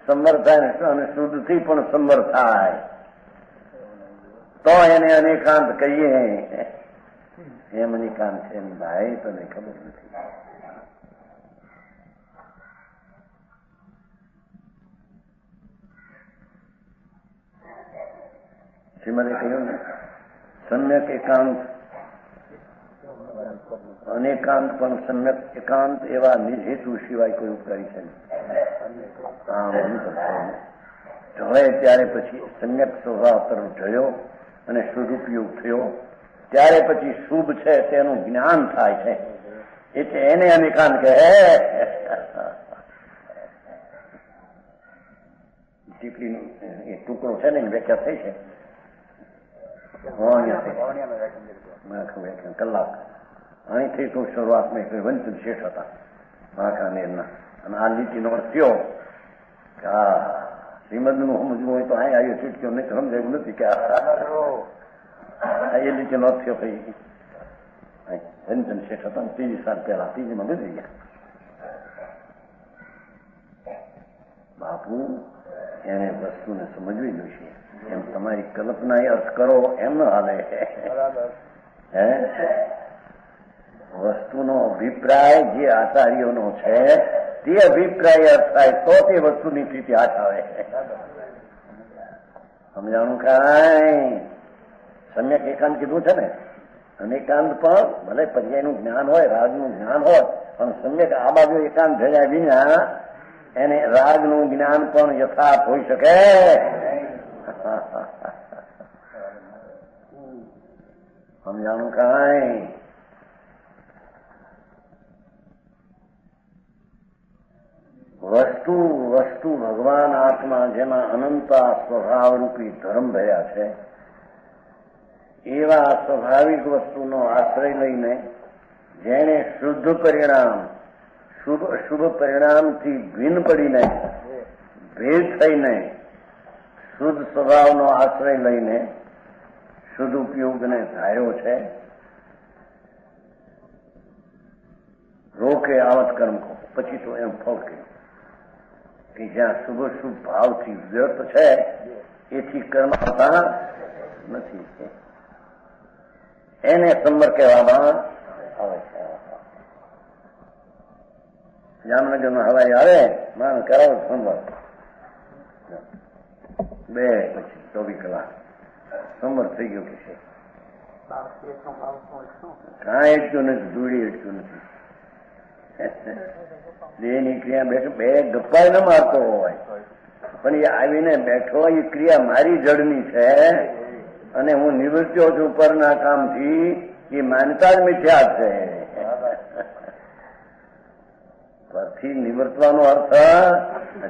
સંવર થાય અને શુદ્ધથી પણ સંવર થાય તો એને અનેકાંત કહીએ. એમ અનેકાંત છે એમ ભાઈ તને ખબર નથી. શ્રીમદે કહ્યું ને સમ્યક એકાંત અનેકાંત પણ સમ્યક એકાંત એવા નિજ હેતુ સિવાય કોઈ ઉપકારી છે ઢળે ત્યારે પછી સમ્યક સ્વભાવ તરફ ઢળ્યો અને શુદ્ધ ઉપયોગ થયો ત્યારે પછી શુભ છે તેનું જ્ઞાન થાય છે. એટલે એને અનેકાંત કહે. ટીપડીનો એ ટુકડો છે ને વ્યાખ્યા થઈ છે કલાક અહીંથી તો શરૂઆતમાં વંચન શેઠ હતા માખા નેરના અને આ લીટીનો અર્થ થયો કે આ શ્રીમદનું સમજવું હોય તો અહીં આવ્યો છૂટક્યો નહીં સમજાયું નથી કે એ લીટીનો અર્થ થયો ભાઈ વંચન શેઠ હતા ને 30 સાલ પહેલા ત્રીજીમાં ગુજરી ગયા. બાપુ એને વસ્તુને સમજવી જોઈશે. એમ તમારી કલ્પના એ અર્થ કરો એમ ન હાલે. હે વસ્તુનો અભિપ્રાય જે આચાર્યોનો છે તે અભિપ્રાય અર્થ થાય તો તે વસ્તુની સ્થિતિ હાથ આવે. સમજાણું કાંઈ. સમ્યક એકાંત કીધું છે ને. અનેકાંત પણ ભલે પર્યાયનું જ્ઞાન હોય રાગનું જ્ઞાન હોય પણ સમ્યક આ બાજુ એકાંત ભેગા વિના એને રાગનું જ્ઞાન પણ યથાર્થ હોઈ શકે. સમજાણું કાંઈ. વસ્તુ વસ્તુ ભગવાન આત્મા જેમાં અનંતા સ્વભાવરૂપી ધર્મ ભર્યા છે એવા સ્વાભાવિક વસ્તુનો આશ્રય લઈને જેને શુદ્ધ પરિણામ શુભ અશુભ પરિણામથી ભિન્ન પડીને ભેદ થઈને શુદ્ધ સ્વભાવનો આશ્રય લઈને સદુપયોગને ધાર્યો છે. રોકે આવત કર્મ કો, પછી તો એમ ફળ કહ્યું કે જ્યાં શુભ શુભ ભાવથી વ્યર્થ છે એથી કર્મ આવતા નથી. એને સંબર કહેવામાં આવે છે. જામનગરમાં હવાઈ આવે માન કરાવો સંબર, 2 પછી 24 કલાક સંબર થઈ ગયો કે છે. કાંઈ એટલું નથી, ધૂળી એટલું નથી. દેહની ક્રિયા બેઠો 2 ગપ્પા ન મારતો હોય પણ એ આવીને બેઠો, એ ક્રિયા મારી જડની છે અને હું નિવૃત્યો છું પરના કામથી, એ માનતા જ મિથ્યા છે. પરથી નિવર્તવાનો અર્થ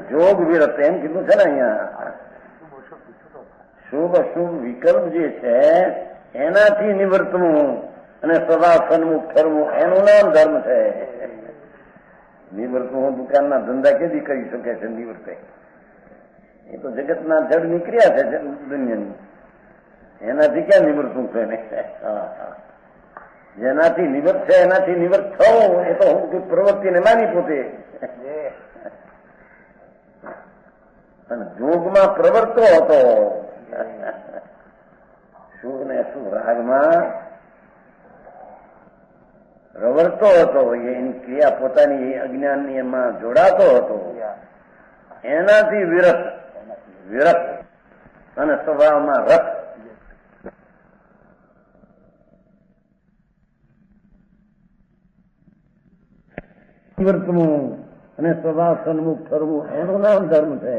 જોગ વિરત એમ કીધું છે ને અહીંયા. શુભ અશુભ વિકલ્પ જે છે એનાથી નિવર્તવું અને સદા સન્મુખ થરવું એનું નામ ધર્મ છે. નિવૃત્ત હું દુકાનના ધંધા કેદી કરી શકે છે? નિવૃત્ત એ તો જગતના જડ નીકળ્યા છે દુનિયાની, એનાથી ક્યાં નિવૃત્તું છે ને? જેનાથી નિવૃત્ત છે એનાથી નિવૃત્ત થવું એ તો હું પ્રવૃત્તિને માની પોતે, અને જોગમાં પ્રવર્તો હતો. શુભ ને અશુભ રાગમાં રવરતો હતો, એની ક્રિયા પોતાની અજ્ઞાનની એમાં જોડાતો હતો. એનાથી વિરત અને સ્વભાવમાં રત. નિવર્તવું અને સ્વભાવ સન્મુખ થરવું એનું નામ ધર્મ છે.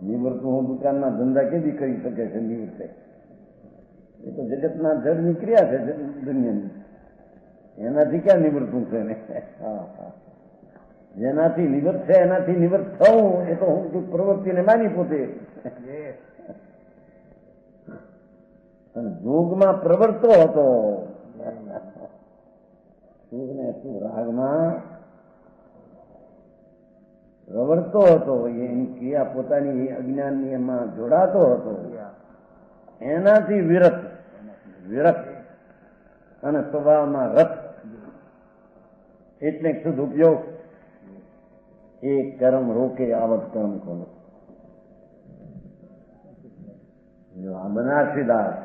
નિવૃત્તું હું દુકાનના ધંધા કેદી કરી શકે છે? નિવૃત્ત એ તો જગતના જડ નીકળ્યા છે દુનિયાની, એનાથી ક્યાં નિવૃત્તું છે ને? જેનાથી નિવૃત્ત છે એનાથી નિવૃત્ત થવું એ તો હું પ્રવૃત્તિને માની પોતે, અને જોગમાં પ્રવર્તો હતો. શુભ ને અશુભ રાગમાં રવડતો હતો, એની ક્રિયા પોતાની અજ્ઞાનની એમાં જોડાતો હતો. એનાથી વિરત અને સ્વભાવમાં રત. એટલે સદુપયોગ એ કર્મ રોકે આવત કર્મ કોનો. આ બનારસીદાસ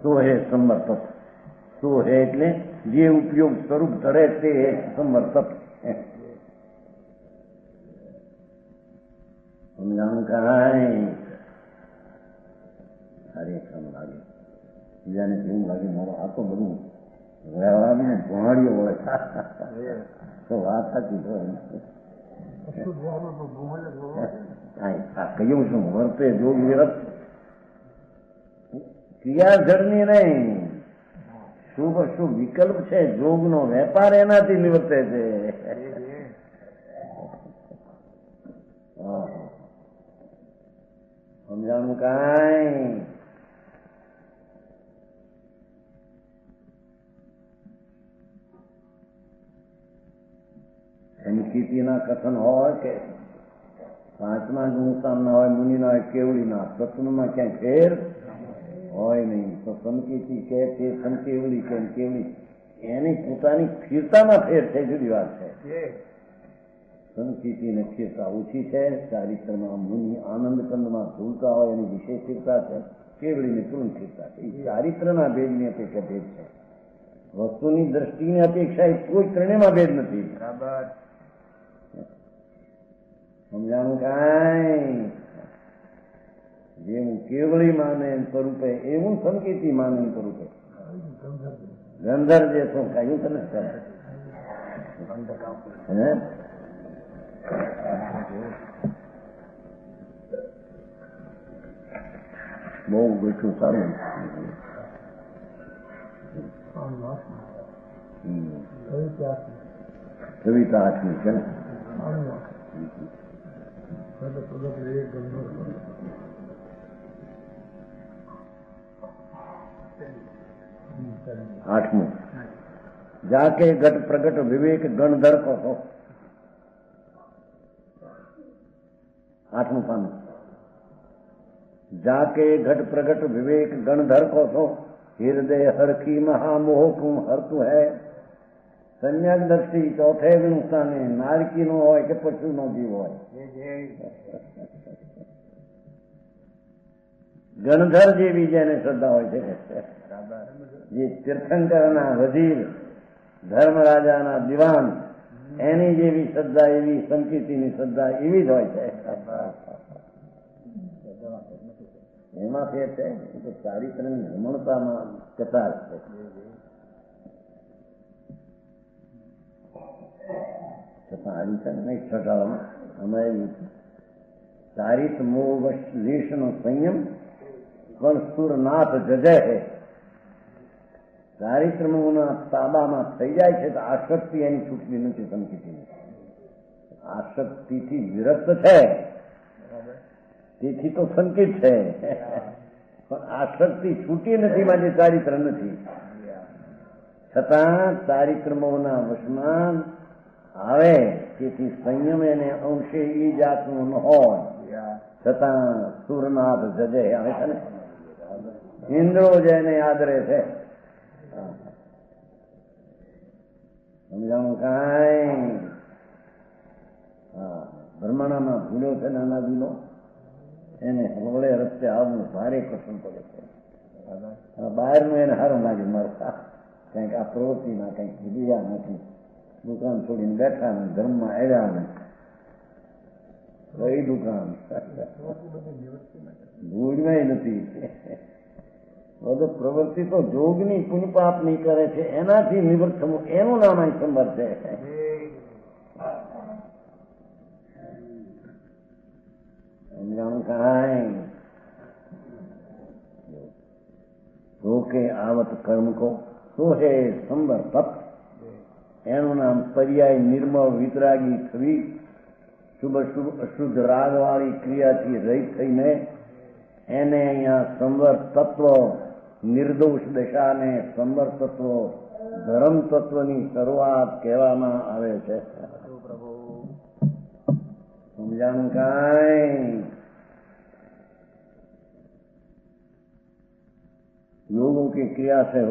સો હે સમર્થક. સો હે એટલે જે ઉપયોગ સ્વરૂપ ધરે તે સમર્થક. સમજાણું કાંઈ કાર્યક્રમ લાગે, બીજાને કેવું લાગે મારો આ તો બધું વ્યવહારને ભોણાડીઓ હોય તો વાત સાચી હોય. કહ્યું છું વર્તે જોગ વિરત, ક્રિયા જળની નહીં, શુભ અશુભ વિકલ્પ છે. જોગનો વેપાર એનાથી નિવર્તે છે. સમજાણું કાંઈ? સંસ્કૃતિના કથન હોય કે 5મા ગુણસ્થાનના હોય, મુનિના હોય, કેવડીના, સત્સંગમાં ક્યાંય ફેર હોય નહીં. તો સંકીર્તિ કે તે સંકેવડી કે કેવડી, એની પોતાની સ્થિરતામાં ફેર છે, જુદી વાત છે. સંકીર્તિને સ્થિરતા ઓછી છે. ચારિત્રમાં મુનિ આનંદ કંદમાં ઝૂલતા હોય એની વિશેષ સ્થિરતા છે, કેવડીની પૂર્ણ સ્થિરતા છે. એ ચારિત્રના ભેદની અપેક્ષા ભેદ છે. વસ્તુની દ્રષ્ટિની અપેક્ષા એ કોઈ ત્રણેયમાં ભેદ નથી. બરાબર સમજાણું કાંઈ? જેવું કેવળી માને સ્વરૂપે એવું સંકેતી માને સ્વરૂપે. ગંધર જે શું કહ્યું તને બહુ બેઠું સારું. કવિતા 8મી છે ને? 8મું જાકે ઘટ પ્રગટ વિવેક ગણધર કહો. 8મું પાનું. જાકે ઘટ પ્રગટ વિવેક ગણધર કો છો હૃદય હરખી મહામોહ તું હરતું હૈ. સંન્યાસ દ્રષ્ટિ ચોથે સ્થાને નારકી નો હોય કે પશુ નો જીવ હોય. ગણધર જેવી જેને શ્રદ્ધા હોય છે, જે તીર્થંકરના વજીર ધર્મરાજાના દિવાન એની જેવી શ્રદ્ધા, એવી સંકીર્તિની શ્રદ્ધા એવી જ હોય છે. એમાં ફેર છે કે ચારિત્રની રમણતામાં કચાશ છે. છતાં આવી છે નહીં છટાળમાં અમારે ચારિત મોહ લેશનો સંયમ પણ સુરનાથ જજે છે. ચારિત્રમોના તાબામાં થઈ જાય છે તો આસક્તિ એની છૂટતી નથી. સંકીર્તિની આસક્તિથી વિરક્ત છે, તેથી તો સંકેત છે, પણ આસક્તિ છૂટી નથી માટે ચારિત્ર નથી. છતાં ચારિત્રમોના વશમાં આવે તેથી સંયમ એને અંશે એ જાતનું ન હોય. છતાં સુરનાથ જજે આવે છે ને, ઇન્દ્રો જેને આદરે છે. સમજાણું કાંઈ? બ્રહ્માંડમાં ભૂલ્યો છે નાના દિલો, એને હવળે રસ્તે આવવું ભારે કઠણ પડે છે. બહારનું એને સારું લાગે મળતા, કંઈક આ પ્રવૃત્તિના કંઈક બીજા નથી. દુકાન છોડીને બેઠા ને ધર્મમાં આવ્યા ને કઈ દુકાન ભૂલમાં નથી. બધું પ્રવૃત્તિ તો જોગની પુણ્યપાપની કરે છે, એનાથી નિવૃત્ત થવું એનું નામ અહીં સંબર છે. સમજાણું કાંઈ? રોકે આવત કર્મ કો તો હે સંબર તપ. એનું નામ પર્યાય નિર્મળ વિતરાગી થવી, શુભ અશુદ્ધ રાગવાળી ક્રિયાથી રહિત થઈને એને અહીંયા સંવર તત્વ, નિર્દોષ દશાને સંવર તત્વ, ધર્મ તત્વની શરૂઆત કહેવામાં આવે છે. સમજાણું કાંઈ? लोगों की क्रिया से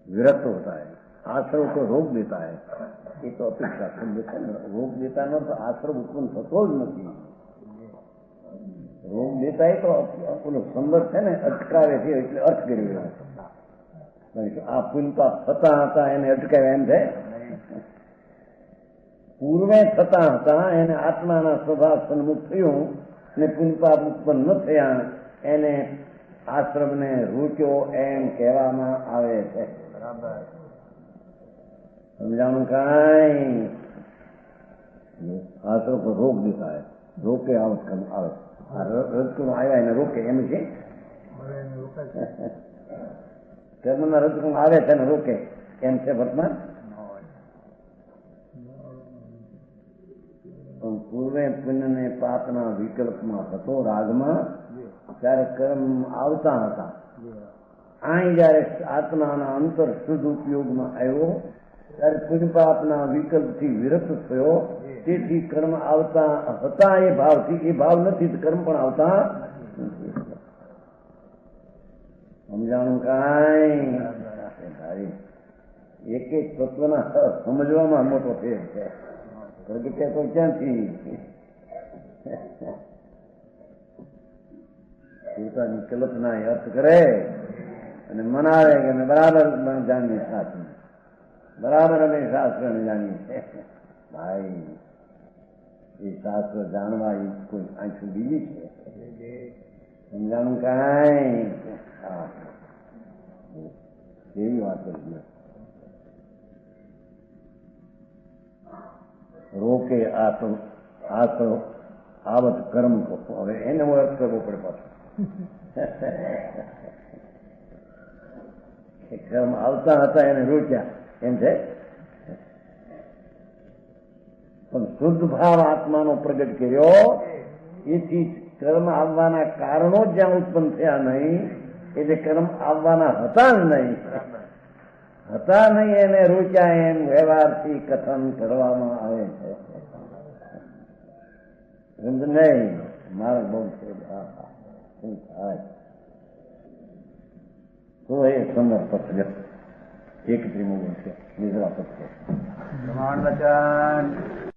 विरक्त होता है, आश्रव को रोक देता है. ये तो अपेक्षा शब्द છે ને, રોક દેતા ન તો આશ્રવ ઉત્પન્ન થતો જ નથી. રોક દેતા એ તો પેલો સંવર છે ને, અટકાવે છે એટલે અર્થ કરી આ પુનપાપ થતા હતા એને અટકાવ્યા એમ છે. પૂર્વે થતા હતા એને આત્માના સ્વભાવ સન્મુખ થયું ને પુનપાપ ઉત્પન્ન ન થયા એને આશ્રમને રૂચ્યો એમ કહેવામાં આવે છે. સમજાણું કાંઈ? આશ્રમ પર રોક દેતા હે, રોકે આવત આવે. રજકુણ આવ્યા એને રોકે એમ છે. કર્મના રજકુણ આવે છે ને રોકે એમ છે વર્તમાન. પણ પૂર્વે પુણ્ય ને પાપના વિકલ્પમાં હતો રાગમાં, ત્યારે કર્મ આવતા હતા. અહીં જયારે આત્માના અંતર શુદ્ધ ઉપયોગમાં આવ્યો ત્યારે પુણ્યપાપના વિકલ્પથી વિરક્ત થયો. તેથી કર્મ આવતા હતા એ ભાવથી, એ ભાવ નથી કર્મ પણ આવતા નથી. સમજાણું કાંઈ? એક એક તત્વના સમજવામાં મોટો ફેર છે. પ્રગટે તો ક્યાંથી પોતાની કલ્પના અર્થ કરે અને મનાવે કે અમે બરાબર જાણીએ શાસ્ત્ર, બરાબર અમે શાસ્ત્રને જાણીએ છે. ભાઈ એ શાસ્ત્ર જાણવા એ કોઈ આંખું બીજી છે. સમજાણું કાંઈ? હા, એવી વાત કરી. રોકે આશ્રવ આવત કર્મ કો. હવે એને અર્થ કરવો પડે પાછો. કર્મ આવતા હતા એને રોક્યા એમ છે. પણ શુદ્ધ ભાવ આત્માનો પ્રગટ કર્યો એથી કર્મ આવવાના કારણો જ્યાં ઉત્પન્ન થયા નહીં, એટલે કર્મ આવવાના હતા જ નહીં. હતા નહીં એને રોક્યા એમ વ્યવહારથી કથન કરવામાં આવે છે. નહીં મારા બહુ છે શું થાય તો એ સમર્પત વ્યક્ત એક ત્રિમુખ છે ગુજરાત પ્રમાણ વચન